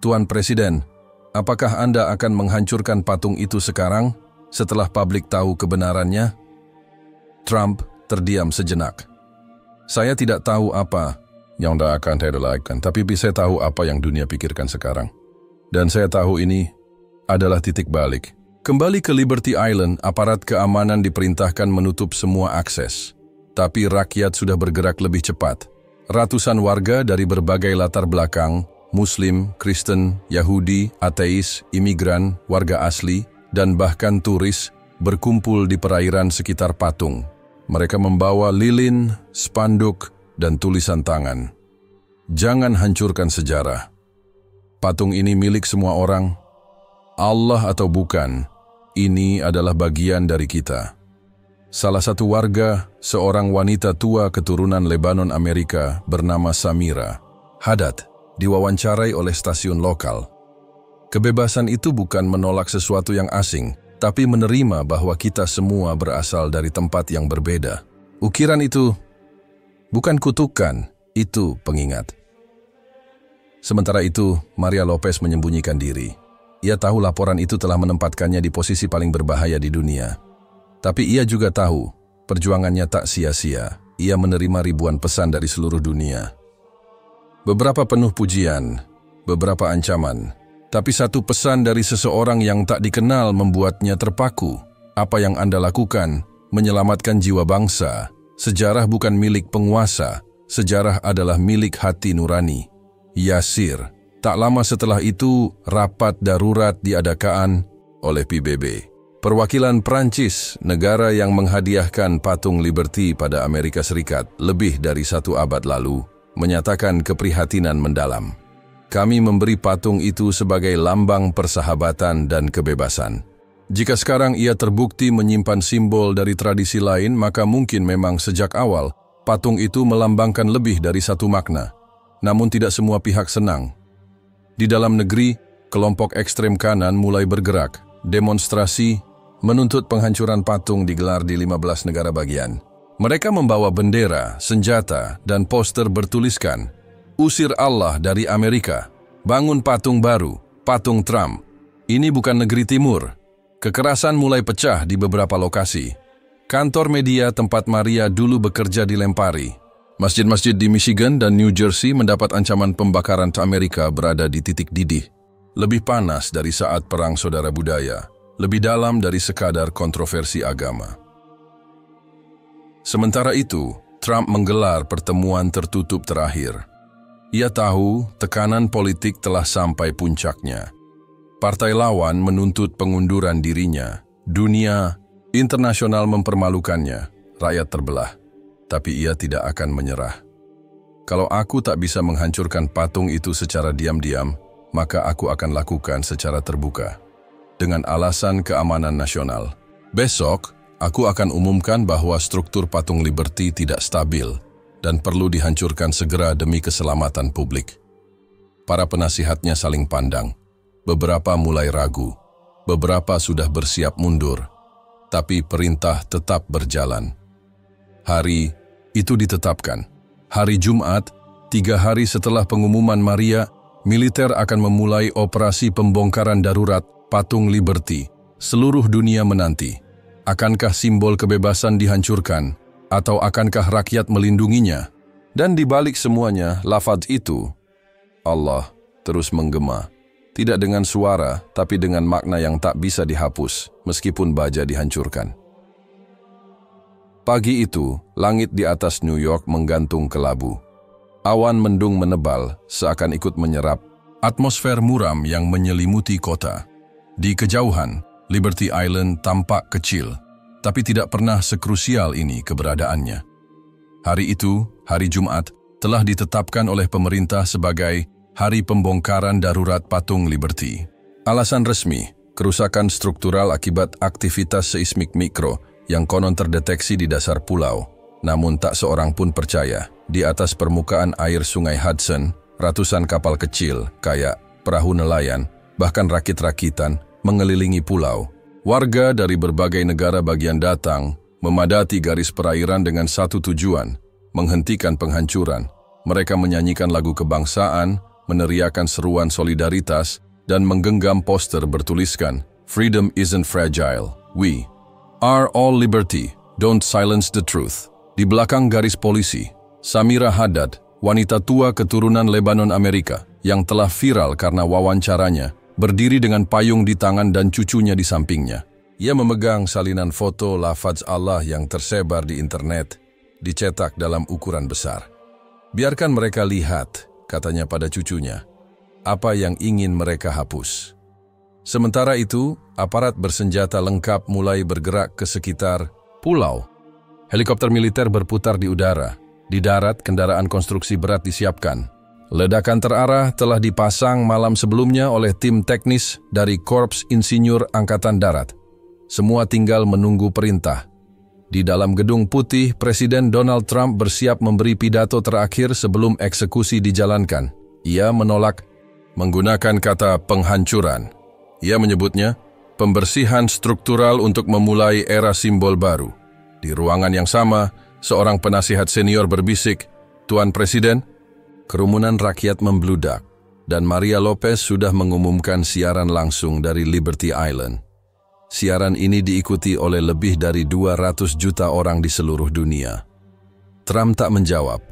Tuan Presiden, apakah Anda akan menghancurkan patung itu sekarang setelah publik tahu kebenarannya? Trump terdiam sejenak. Saya tidak tahu apa yang akan saya lakukan, tapi saya tahu apa yang dunia pikirkan sekarang. Dan saya tahu ini adalah titik balik. Kembali ke Liberty Island, aparat keamanan diperintahkan menutup semua akses. Tapi rakyat sudah bergerak lebih cepat. Ratusan warga dari berbagai latar belakang, Muslim, Kristen, Yahudi, ateis, imigran, warga asli, dan bahkan turis, berkumpul di perairan sekitar patung. Mereka membawa lilin, spanduk, dan tulisan tangan. Jangan hancurkan sejarah. Patung ini milik semua orang. Allah atau bukan, ini adalah bagian dari kita. Salah satu warga, seorang wanita tua keturunan Lebanon Amerika bernama Samira Haddad, diwawancarai oleh stasiun lokal. Kebebasan itu bukan menolak sesuatu yang asing, tapi menerima bahwa kita semua berasal dari tempat yang berbeda. Ukiran itu bukan kutukan, itu pengingat. Sementara itu, Maria Lopez menyembunyikan diri. Ia tahu laporan itu telah menempatkannya di posisi paling berbahaya di dunia. Tapi ia juga tahu, perjuangannya tak sia-sia. Ia menerima ribuan pesan dari seluruh dunia. Beberapa penuh pujian, beberapa ancaman. Tapi satu pesan dari seseorang yang tak dikenal membuatnya terpaku. Apa yang Anda lakukan, menyelamatkan jiwa bangsa. Sejarah bukan milik penguasa, sejarah adalah milik hati nurani. Yasir. Tak lama setelah itu, rapat darurat diadakan oleh PBB. Perwakilan Prancis, negara yang menghadiahkan patung Liberty pada Amerika Serikat lebih dari 1 abad lalu, menyatakan keprihatinan mendalam. Kami memberi patung itu sebagai lambang persahabatan dan kebebasan. Jika sekarang ia terbukti menyimpan simbol dari tradisi lain, maka mungkin memang sejak awal patung itu melambangkan lebih dari satu makna. Namun tidak semua pihak senang. Di dalam negeri, kelompok ekstrem kanan mulai bergerak. Demonstrasi menuntut penghancuran patung digelar di 15 negara bagian. Mereka membawa bendera, senjata, dan poster bertuliskan, "Usir Allah dari Amerika, bangun patung baru, patung Trump. Ini bukan negeri timur." Kekerasan mulai pecah di beberapa lokasi. Kantor media tempat Maria dulu bekerja dilempari. Masjid-masjid di Michigan dan New Jersey mendapat ancaman pembakaran Amerika berada di titik didih. Lebih panas dari saat Perang Saudara Budaya, lebih dalam dari sekadar kontroversi agama. Sementara itu, Trump menggelar pertemuan tertutup terakhir. Ia tahu tekanan politik telah sampai puncaknya. Partai lawan menuntut pengunduran dirinya. Dunia internasional mempermalukannya. Rakyat terbelah. Tapi ia tidak akan menyerah. Kalau aku tak bisa menghancurkan patung itu secara diam-diam, maka aku akan lakukan secara terbuka. Dengan alasan keamanan nasional. Besok, aku akan umumkan bahwa struktur patung Liberty tidak stabil dan perlu dihancurkan segera demi keselamatan publik. Para penasihatnya saling pandang. Beberapa mulai ragu, beberapa sudah bersiap mundur, tapi perintah tetap berjalan. Hari itu ditetapkan. Hari Jumat, 3 hari setelah pengumuman Maria, militer akan memulai operasi pembongkaran darurat patung Liberty. Seluruh dunia menanti. Akankah simbol kebebasan dihancurkan, atau akankah rakyat melindunginya? Dan di balik semuanya, lafaz itu, Allah terus menggema. Tidak dengan suara, tapi dengan makna yang tak bisa dihapus, meskipun baja dihancurkan. Pagi itu, langit di atas New York menggantung kelabu. Awan mendung menebal, seakan ikut menyerap atmosfer muram yang menyelimuti kota. Di kejauhan, Liberty Island tampak kecil, tapi tidak pernah sekrusial ini keberadaannya. Hari itu, hari Jumat, telah ditetapkan oleh pemerintah sebagai Hari Pembongkaran Darurat Patung Liberty. Alasan resmi, kerusakan struktural akibat aktivitas seismik mikro yang konon terdeteksi di dasar pulau. Namun tak seorang pun percaya, di atas permukaan air Sungai Hudson, ratusan kapal kecil, kayak perahu nelayan, bahkan rakit-rakitan, mengelilingi pulau. Warga dari berbagai negara bagian datang, memadati garis perairan dengan satu tujuan, menghentikan penghancuran. Mereka menyanyikan lagu kebangsaan, meneriakan seruan solidaritas, dan menggenggam poster bertuliskan, "Freedom isn't fragile. We are all liberty. Don't silence the truth." Di belakang garis polisi, Samira Haddad, wanita tua keturunan Lebanon Amerika, yang telah viral karena wawancaranya, berdiri dengan payung di tangan dan cucunya di sampingnya. Ia memegang salinan foto lafaz Allah yang tersebar di internet, dicetak dalam ukuran besar. "Biarkan mereka lihat," katanya pada cucunya, "apa yang ingin mereka hapus." Sementara itu, aparat bersenjata lengkap mulai bergerak ke sekitar pulau. Helikopter militer berputar di udara. Di darat, kendaraan konstruksi berat disiapkan. Ledakan terarah telah dipasang malam sebelumnya oleh tim teknis dari Korps Insinyur Angkatan Darat. Semua tinggal menunggu perintah. Di dalam Gedung Putih, Presiden Donald Trump bersiap memberi pidato terakhir sebelum eksekusi dijalankan. Ia menolak menggunakan kata penghancuran. Ia menyebutnya pembersihan struktural untuk memulai era simbol baru. Di ruangan yang sama, seorang penasihat senior berbisik, "Tuan Presiden," kerumunan rakyat membludak, dan Maria Lopez sudah mengumumkan siaran langsung dari Liberty Island. Siaran ini diikuti oleh lebih dari 200 juta orang di seluruh dunia. Trump tak menjawab.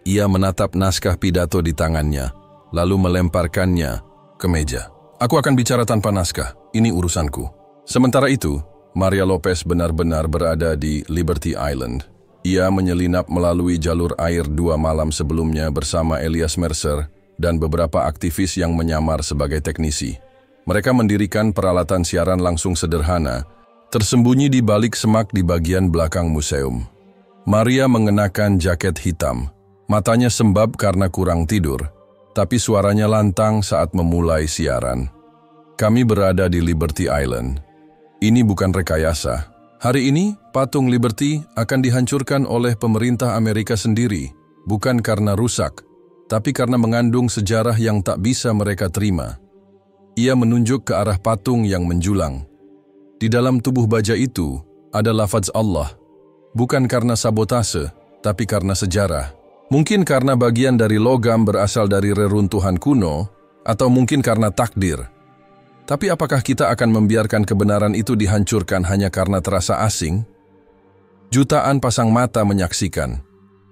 Ia menatap naskah pidato di tangannya, lalu melemparkannya ke meja. "Aku akan bicara tanpa naskah, ini urusanku." Sementara itu, Maria Lopez benar-benar berada di Liberty Island. Ia menyelinap melalui jalur air 2 malam sebelumnya bersama Elias Mercer dan beberapa aktivis yang menyamar sebagai teknisi. Mereka mendirikan peralatan siaran langsung sederhana, tersembunyi di balik semak di bagian belakang museum. Maria mengenakan jaket hitam, matanya sembab karena kurang tidur, tapi suaranya lantang saat memulai siaran. "Kami berada di Liberty Island. Ini bukan rekayasa. Hari ini, patung Liberty akan dihancurkan oleh pemerintah Amerika sendiri, bukan karena rusak, tapi karena mengandung sejarah yang tak bisa mereka terima." Ia menunjuk ke arah patung yang menjulang. Di dalam tubuh baja itu ada lafaz Allah, bukan karena sabotase, tapi karena sejarah. Mungkin karena bagian dari logam berasal dari reruntuhan kuno, atau mungkin karena takdir. Tapi apakah kita akan membiarkan kebenaran itu dihancurkan hanya karena terasa asing? Jutaan pasang mata menyaksikan.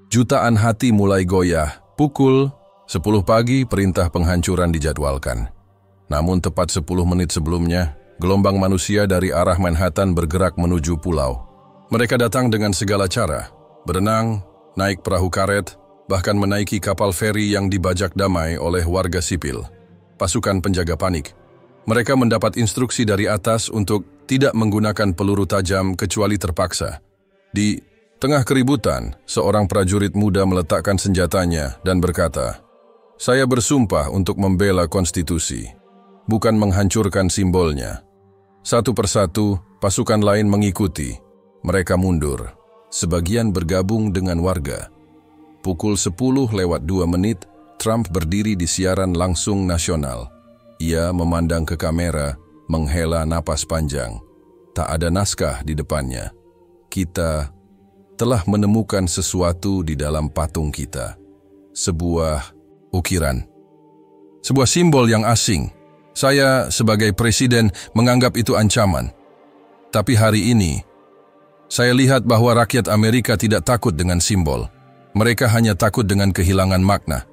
Jutaan hati mulai goyah. Pukul 10 pagi perintah penghancuran dijadwalkan. Namun tepat 10 menit sebelumnya, gelombang manusia dari arah Manhattan bergerak menuju pulau. Mereka datang dengan segala cara, berenang, naik perahu karet, bahkan menaiki kapal feri yang dibajak damai oleh warga sipil. Pasukan penjaga panik. Mereka mendapat instruksi dari atas untuk tidak menggunakan peluru tajam kecuali terpaksa. Di tengah keributan, seorang prajurit muda meletakkan senjatanya dan berkata, "Saya bersumpah untuk membela konstitusi, bukan menghancurkan simbolnya." Satu persatu, pasukan lain mengikuti. Mereka mundur. Sebagian bergabung dengan warga. Pukul 10:02, Trump berdiri di siaran langsung nasional. Ia memandang ke kamera, menghela napas panjang. Tak ada naskah di depannya. "Kita telah menemukan sesuatu di dalam patung kita. Sebuah ukiran. Sebuah simbol yang asing. Saya sebagai presiden menganggap itu ancaman. Tapi hari ini, saya lihat bahwa rakyat Amerika tidak takut dengan simbol. Mereka hanya takut dengan kehilangan makna.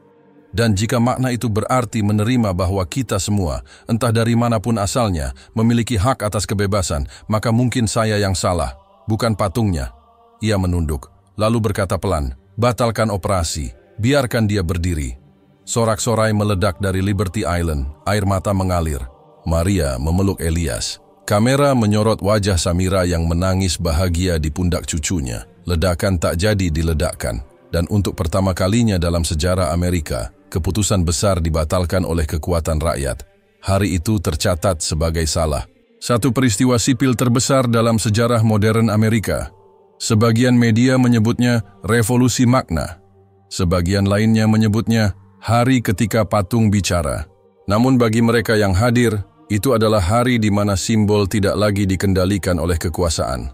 Dan jika makna itu berarti menerima bahwa kita semua, entah dari manapun asalnya, memiliki hak atas kebebasan, maka mungkin saya yang salah, bukan patungnya. Ia menunduk, lalu berkata pelan, "Batalkan operasi, biarkan dia berdiri." Sorak-sorai meledak dari Liberty Island, air mata mengalir. Maria memeluk Elias. Kamera menyorot wajah Samira yang menangis bahagia di pundak cucunya. Ledakan tak jadi diledakkan. Dan untuk pertama kalinya dalam sejarah Amerika, keputusan besar dibatalkan oleh kekuatan rakyat. Hari itu tercatat sebagai salah. Satu peristiwa sipil terbesar dalam sejarah modern Amerika. Sebagian media menyebutnya revolusi makna. Sebagian lainnya menyebutnya hari ketika patung bicara. Namun bagi mereka yang hadir, itu adalah hari di mana simbol tidak lagi dikendalikan oleh kekuasaan,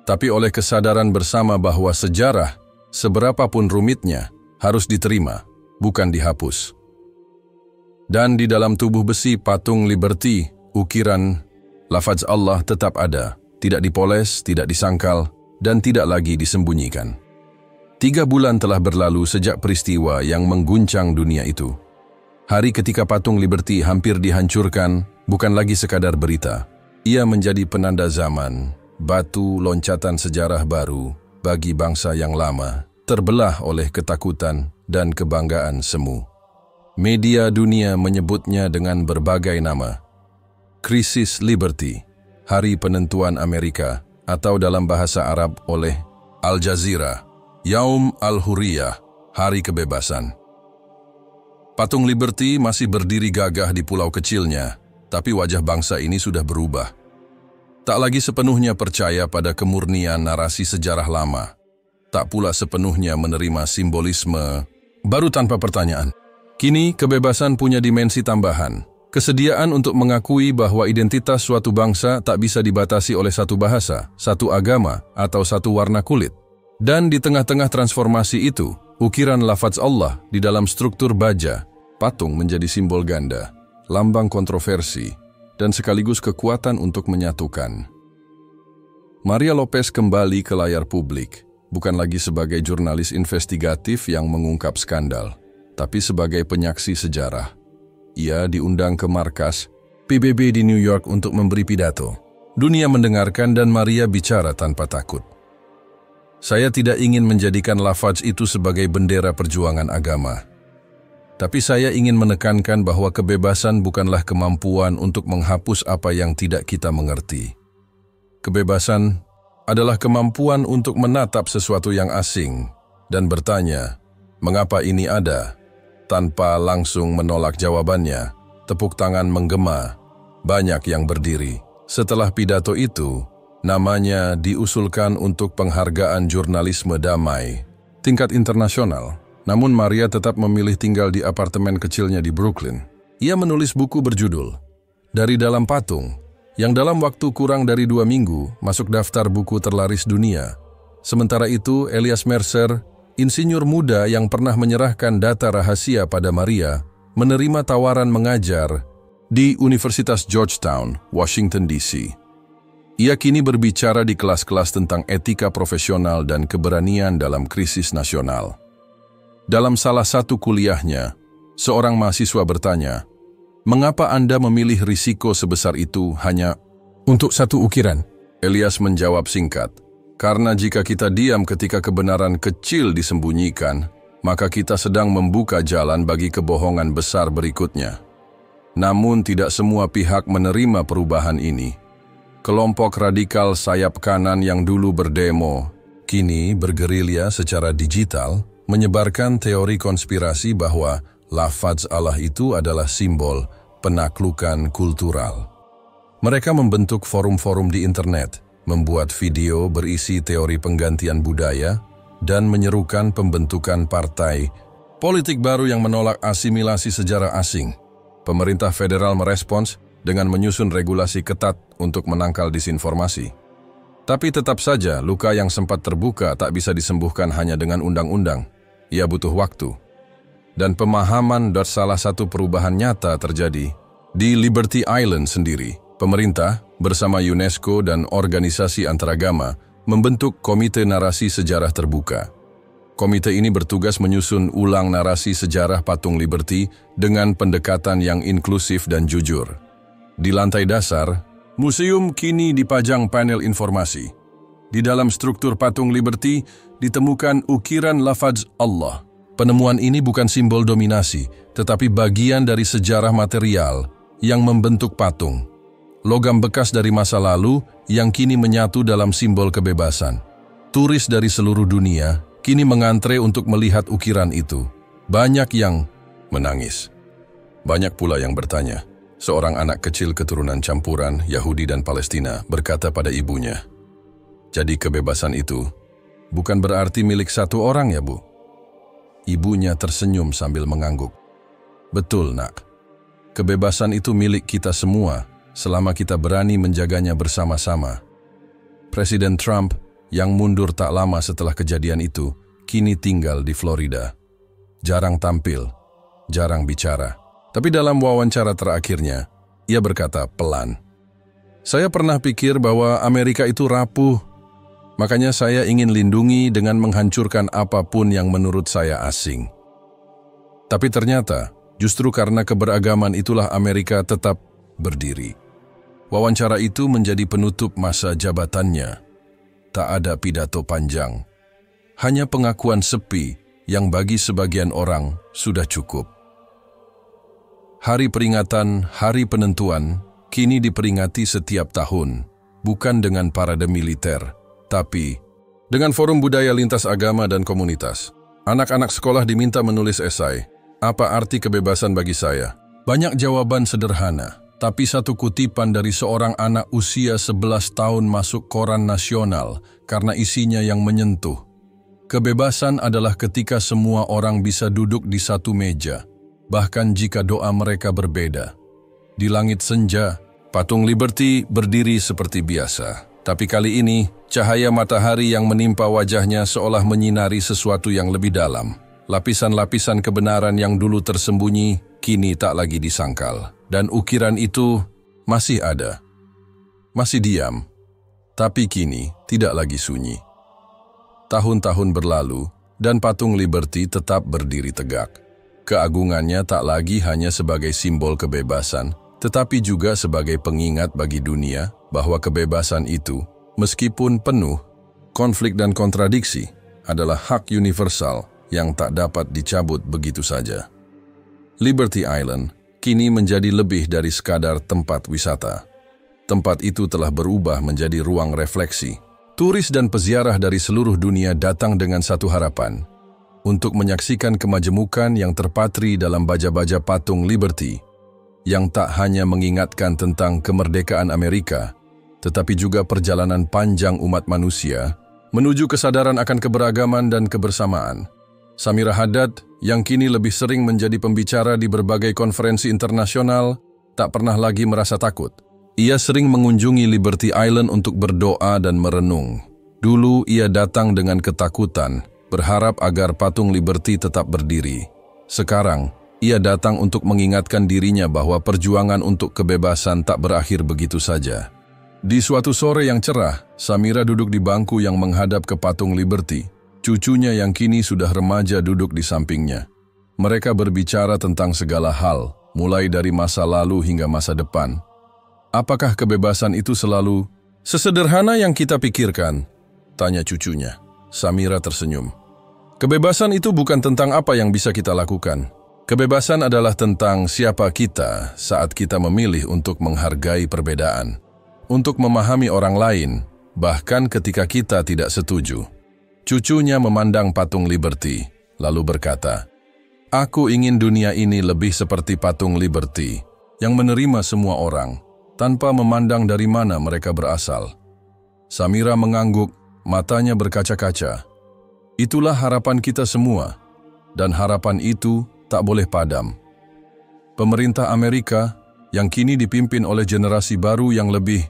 tapi oleh kesadaran bersama bahwa sejarah, seberapapun rumitnya, harus diterima, bukan dihapus. Dan di dalam tubuh besi patung Liberty, ukiran lafaz Allah tetap ada, tidak dipoles, tidak disangkal, dan tidak lagi disembunyikan. 3 bulan telah berlalu sejak peristiwa yang mengguncang dunia itu. Hari ketika patung Liberty hampir dihancurkan, bukan lagi sekadar berita. Ia menjadi penanda zaman, batu loncatan sejarah baru bagi bangsa yang lama, terbelah oleh ketakutan dan kebanggaan semu. Media dunia menyebutnya dengan berbagai nama. Krisis Liberty, Hari Penentuan Amerika, atau dalam bahasa Arab oleh Al Jazeera, Yaum Al-Hurriyah, Hari Kebebasan. Patung Liberty masih berdiri gagah di pulau kecilnya, tapi wajah bangsa ini sudah berubah. Tak lagi sepenuhnya percaya pada kemurnian narasi sejarah lama. Tak pula sepenuhnya menerima simbolisme baru tanpa pertanyaan. Kini, kebebasan punya dimensi tambahan. Kesediaan untuk mengakui bahwa identitas suatu bangsa tak bisa dibatasi oleh satu bahasa, satu agama, atau satu warna kulit. Dan di tengah-tengah transformasi itu, ukiran lafaz Allah di dalam struktur baja, patung menjadi simbol ganda, lambang kontroversi, dan sekaligus kekuatan untuk menyatukan. Maria Lopez kembali ke layar publik, bukan lagi sebagai jurnalis investigatif yang mengungkap skandal, tapi sebagai penyaksi sejarah. Ia diundang ke markas PBB di New York untuk memberi pidato. Dunia mendengarkan dan Maria bicara tanpa takut. Saya tidak ingin menjadikan lafaz itu sebagai bendera perjuangan agama. Tapi saya ingin menekankan bahwa kebebasan bukanlah kemampuan untuk menghapus apa yang tidak kita mengerti. Kebebasan adalah kemampuan untuk menatap sesuatu yang asing dan bertanya, mengapa ini ada? Tanpa langsung menolak jawabannya, tepuk tangan menggema, banyak yang berdiri. Setelah pidato itu, namanya diusulkan untuk penghargaan jurnalisme damai tingkat internasional. Namun Maria tetap memilih tinggal di apartemen kecilnya di Brooklyn. Ia menulis buku berjudul Dari Dalam Patung, yang dalam waktu kurang dari 2 minggu masuk daftar buku terlaris dunia. Sementara itu, Elias Mercer, insinyur muda yang pernah menyerahkan data rahasia pada Maria, menerima tawaran mengajar di Universitas Georgetown, Washington, D.C. Ia kini berbicara di kelas-kelas tentang etika profesional dan keberanian dalam krisis nasional. Dalam salah satu kuliahnya, seorang mahasiswa bertanya, "Mengapa Anda memilih risiko sebesar itu hanya untuk satu ukiran?" Elias menjawab singkat, "Karena jika kita diam ketika kebenaran kecil disembunyikan, maka kita sedang membuka jalan bagi kebohongan besar berikutnya." Namun tidak semua pihak menerima perubahan ini. Kelompok radikal sayap kanan yang dulu berdemo, kini bergerilya secara digital, menyebarkan teori konspirasi bahwa lafaz Allah itu adalah simbol penaklukan kultural. Mereka membentuk forum-forum di internet, membuat video berisi teori penggantian budaya, dan menyerukan pembentukan partai politik baru yang menolak asimilasi sejarah asing. Pemerintah federal merespons dengan menyusun regulasi ketat untuk menangkal disinformasi. Tapi tetap saja, luka yang sempat terbuka tak bisa disembuhkan hanya dengan undang-undang. Ia butuh waktu. Dan pemahaman dan salah satu perubahan nyata terjadi di Liberty Island sendiri. Pemerintah bersama UNESCO dan organisasi antaragama membentuk Komite Narasi Sejarah Terbuka. Komite ini bertugas menyusun ulang narasi sejarah Patung Liberty dengan pendekatan yang inklusif dan jujur. Di lantai dasar, museum kini dipajang panel informasi. Di dalam struktur Patung Liberty ditemukan ukiran lafaz Allah. Penemuan ini bukan simbol dominasi, tetapi bagian dari sejarah material yang membentuk patung. Logam bekas dari masa lalu yang kini menyatu dalam simbol kebebasan. Turis dari seluruh dunia kini mengantre untuk melihat ukiran itu. Banyak yang menangis. Banyak pula yang bertanya. Seorang anak kecil keturunan campuran Yahudi dan Palestina berkata pada ibunya, "Jadi kebebasan itu bukan berarti milik satu orang ya, Bu?" Ibunya tersenyum sambil mengangguk. "Betul, Nak. Kebebasan itu milik kita semua selama kita berani menjaganya bersama-sama." Presiden Trump yang mundur tak lama setelah kejadian itu, kini tinggal di Florida. Jarang tampil, jarang bicara. Tapi dalam wawancara terakhirnya, ia berkata pelan, "Saya pernah pikir bahwa Amerika itu rapuh. Makanya saya ingin lindungi dengan menghancurkan apapun yang menurut saya asing. Tapi ternyata, justru karena keberagaman itulah Amerika tetap berdiri." Wawancara itu menjadi penutup masa jabatannya. Tak ada pidato panjang, hanya pengakuan sepi yang bagi sebagian orang sudah cukup. Hari peringatan, hari penentuan, kini diperingati setiap tahun, bukan dengan parade militer, tapi dengan forum budaya lintas agama dan komunitas. Anak-anak sekolah diminta menulis esai, "Apa arti kebebasan bagi saya?" Banyak jawaban sederhana. Tapi satu kutipan dari seorang anak usia 11 tahun masuk koran nasional karena isinya yang menyentuh. Kebebasan adalah ketika semua orang bisa duduk di satu meja, bahkan jika doa mereka berbeda. Di langit senja, Patung Liberty berdiri seperti biasa. Tapi kali ini, cahaya matahari yang menimpa wajahnya seolah menyinari sesuatu yang lebih dalam. Lapisan-lapisan kebenaran yang dulu tersembunyi, kini tak lagi disangkal. Dan ukiran itu masih ada. Masih diam. Tapi kini tidak lagi sunyi. Tahun-tahun berlalu, dan Patung Liberty tetap berdiri tegak. Keagungannya tak lagi hanya sebagai simbol kebebasan, tetapi juga sebagai pengingat bagi dunia bahwa kebebasan itu, meskipun penuh konflik dan kontradiksi, adalah hak universal yang tak dapat dicabut begitu saja. Liberty Island kini menjadi lebih dari sekadar tempat wisata. Tempat itu telah berubah menjadi ruang refleksi. Turis dan peziarah dari seluruh dunia datang dengan satu harapan, untuk menyaksikan kemajemukan yang terpatri dalam baja-baja Patung Liberty, yang tak hanya mengingatkan tentang kemerdekaan Amerika, tetapi juga perjalanan panjang umat manusia menuju kesadaran akan keberagaman dan kebersamaan. Samira Haddad, yang kini lebih sering menjadi pembicara di berbagai konferensi internasional, tak pernah lagi merasa takut. Ia sering mengunjungi Liberty Island untuk berdoa dan merenung. Dulu ia datang dengan ketakutan, berharap agar Patung Liberty tetap berdiri. Sekarang, ia datang untuk mengingatkan dirinya bahwa perjuangan untuk kebebasan tak berakhir begitu saja. Di suatu sore yang cerah, Samira duduk di bangku yang menghadap ke Patung Liberty. Cucunya yang kini sudah remaja duduk di sampingnya. Mereka berbicara tentang segala hal, mulai dari masa lalu hingga masa depan. "Apakah kebebasan itu selalu sesederhana yang kita pikirkan?" tanya cucunya. Samira tersenyum. "Kebebasan itu bukan tentang apa yang bisa kita lakukan. Kebebasan adalah tentang siapa kita saat kita memilih untuk menghargai perbedaan, untuk memahami orang lain, bahkan ketika kita tidak setuju." Cucunya memandang Patung Liberty, lalu berkata, "Aku ingin dunia ini lebih seperti Patung Liberty, yang menerima semua orang, tanpa memandang dari mana mereka berasal." Samira mengangguk, matanya berkaca-kaca. Itulah harapan kita semua, dan harapan itu tak boleh padam. Pemerintah Amerika, yang kini dipimpin oleh generasi baru yang lebih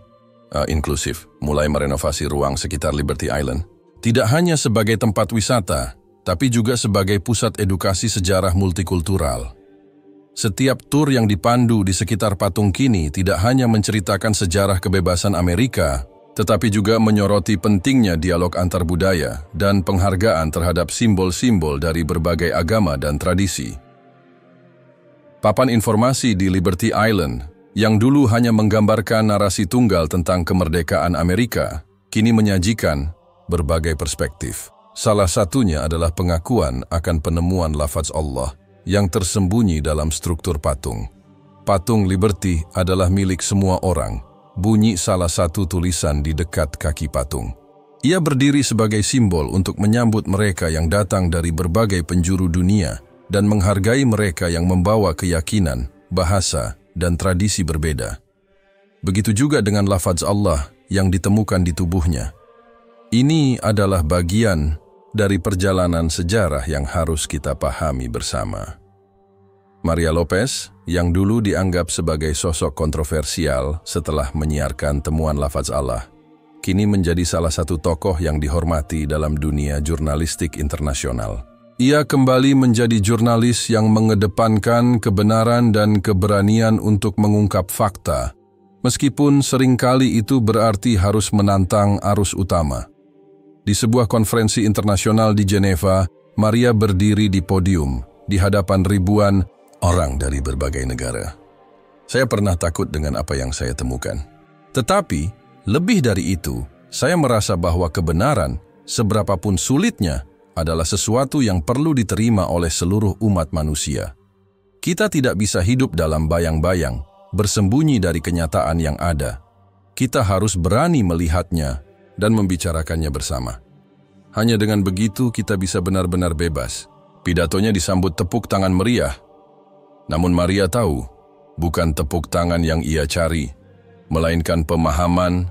inklusif, mulai merenovasi ruang sekitar Liberty Island, tidak hanya sebagai tempat wisata, tapi juga sebagai pusat edukasi sejarah multikultural. Setiap tur yang dipandu di sekitar patung kini tidak hanya menceritakan sejarah kebebasan Amerika, tetapi juga menyoroti pentingnya dialog antar budaya dan penghargaan terhadap simbol-simbol dari berbagai agama dan tradisi. Papan informasi di Liberty Island, yang dulu hanya menggambarkan narasi tunggal tentang kemerdekaan Amerika, kini menyajikan berbagai perspektif. Salah satunya adalah pengakuan akan penemuan lafaz Allah yang tersembunyi dalam struktur patung. Patung Liberty adalah milik semua orang, bunyi salah satu tulisan di dekat kaki patung. Ia berdiri sebagai simbol untuk menyambut mereka yang datang dari berbagai penjuru dunia dan menghargai mereka yang membawa keyakinan, bahasa, dan tradisi berbeda. Begitu juga dengan lafaz Allah yang ditemukan di tubuhnya. Ini adalah bagian dari perjalanan sejarah yang harus kita pahami bersama. Maria Lopez, yang dulu dianggap sebagai sosok kontroversial setelah menyiarkan temuan lafaz Allah, kini menjadi salah satu tokoh yang dihormati dalam dunia jurnalistik internasional. Ia kembali menjadi jurnalis yang mengedepankan kebenaran dan keberanian untuk mengungkap fakta, meskipun seringkali itu berarti harus menantang arus utama. Di sebuah konferensi internasional di Geneva, Maria berdiri di podium di hadapan ribuan orang dari berbagai negara. Saya pernah takut dengan apa yang saya temukan. Tetapi, lebih dari itu, saya merasa bahwa kebenaran, seberapapun sulitnya, adalah sesuatu yang perlu diterima oleh seluruh umat manusia. Kita tidak bisa hidup dalam bayang-bayang, bersembunyi dari kenyataan yang ada. Kita harus berani melihatnya dan membicarakannya bersama. Hanya dengan begitu kita bisa benar-benar bebas. Pidatonya disambut tepuk tangan meriah. Namun Maria tahu, bukan tepuk tangan yang ia cari, melainkan pemahaman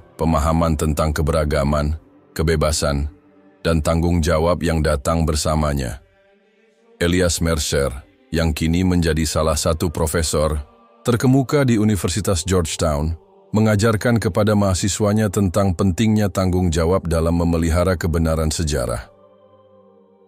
tentang keberagaman, kebebasan, dan tanggung jawab yang datang bersamanya. Elias Mercer, yang kini menjadi salah satu profesor terkemuka di Universitas Georgetown, mengajarkan kepada mahasiswanya tentang pentingnya tanggung jawab dalam memelihara kebenaran sejarah.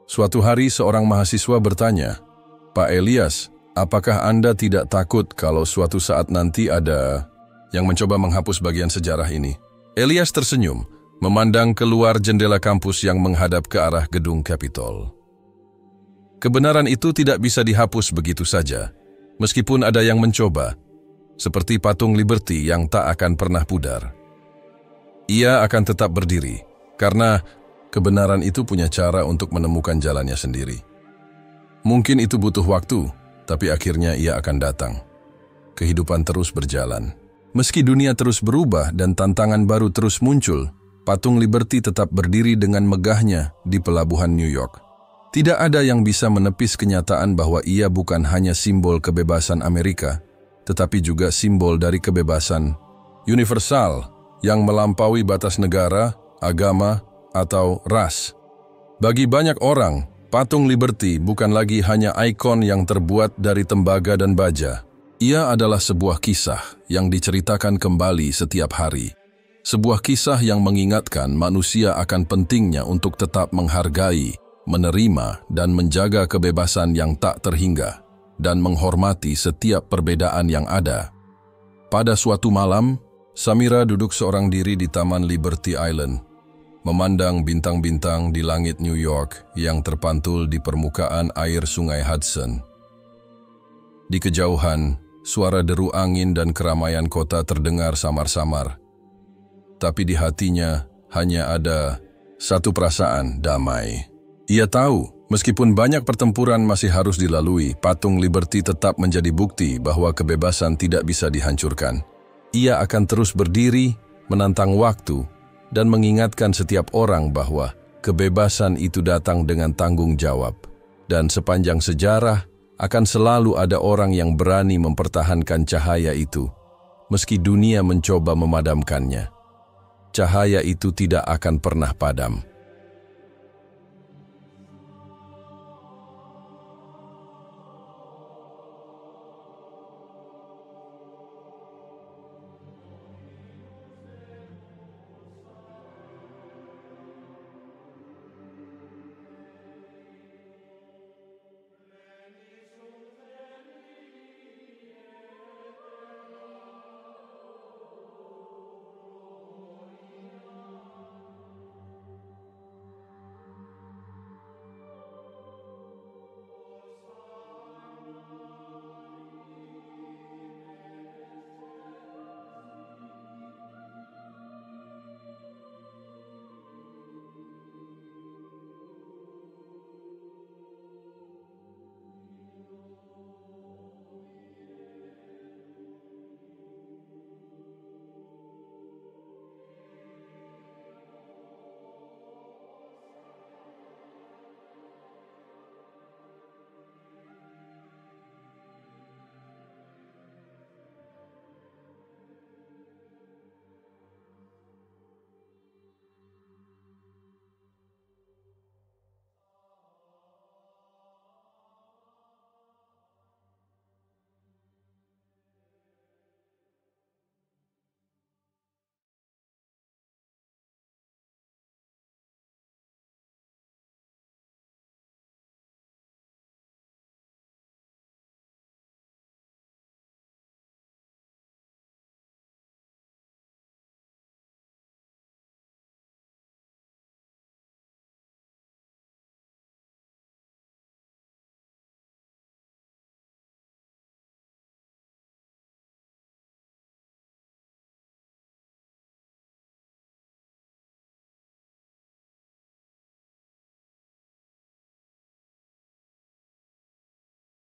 Suatu hari seorang mahasiswa bertanya, "Pak Elias, apakah Anda tidak takut kalau suatu saat nanti ada yang mencoba menghapus bagian sejarah ini?" Elias tersenyum, memandang keluar jendela kampus yang menghadap ke arah gedung Capitol. Kebenaran itu tidak bisa dihapus begitu saja, meskipun ada yang mencoba, seperti patung Liberty yang tak akan pernah pudar. Ia akan tetap berdiri, karena kebenaran itu punya cara untuk menemukan jalannya sendiri. Mungkin itu butuh waktu, tapi akhirnya ia akan datang. Kehidupan terus berjalan. Meski dunia terus berubah dan tantangan baru terus muncul, patung Liberty tetap berdiri dengan megahnya di pelabuhan New York. Tidak ada yang bisa menepis kenyataan bahwa ia bukan hanya simbol kebebasan Amerika, tetapi juga simbol dari kebebasan universal yang melampaui batas negara, agama, atau ras. Bagi banyak orang, patung Liberty bukan lagi hanya ikon yang terbuat dari tembaga dan baja. Ia adalah sebuah kisah yang diceritakan kembali setiap hari. Sebuah kisah yang mengingatkan manusia akan pentingnya untuk tetap menghargai, menerima, dan menjaga kebebasan yang tak terhingga, dan menghormati setiap perbedaan yang ada. Pada suatu malam, Samira duduk seorang diri di Taman Liberty Island, memandang bintang-bintang di langit New York yang terpantul di permukaan air Sungai Hudson. Di kejauhan, suara deru angin dan keramaian kota terdengar samar-samar. Tapi di hatinya hanya ada satu perasaan, damai. Ia tahu, meskipun banyak pertempuran masih harus dilalui, patung Liberty tetap menjadi bukti bahwa kebebasan tidak bisa dihancurkan. Ia akan terus berdiri, menantang waktu, dan mengingatkan setiap orang bahwa kebebasan itu datang dengan tanggung jawab. Dan sepanjang sejarah, akan selalu ada orang yang berani mempertahankan cahaya itu, meski dunia mencoba memadamkannya. Cahaya itu tidak akan pernah padam.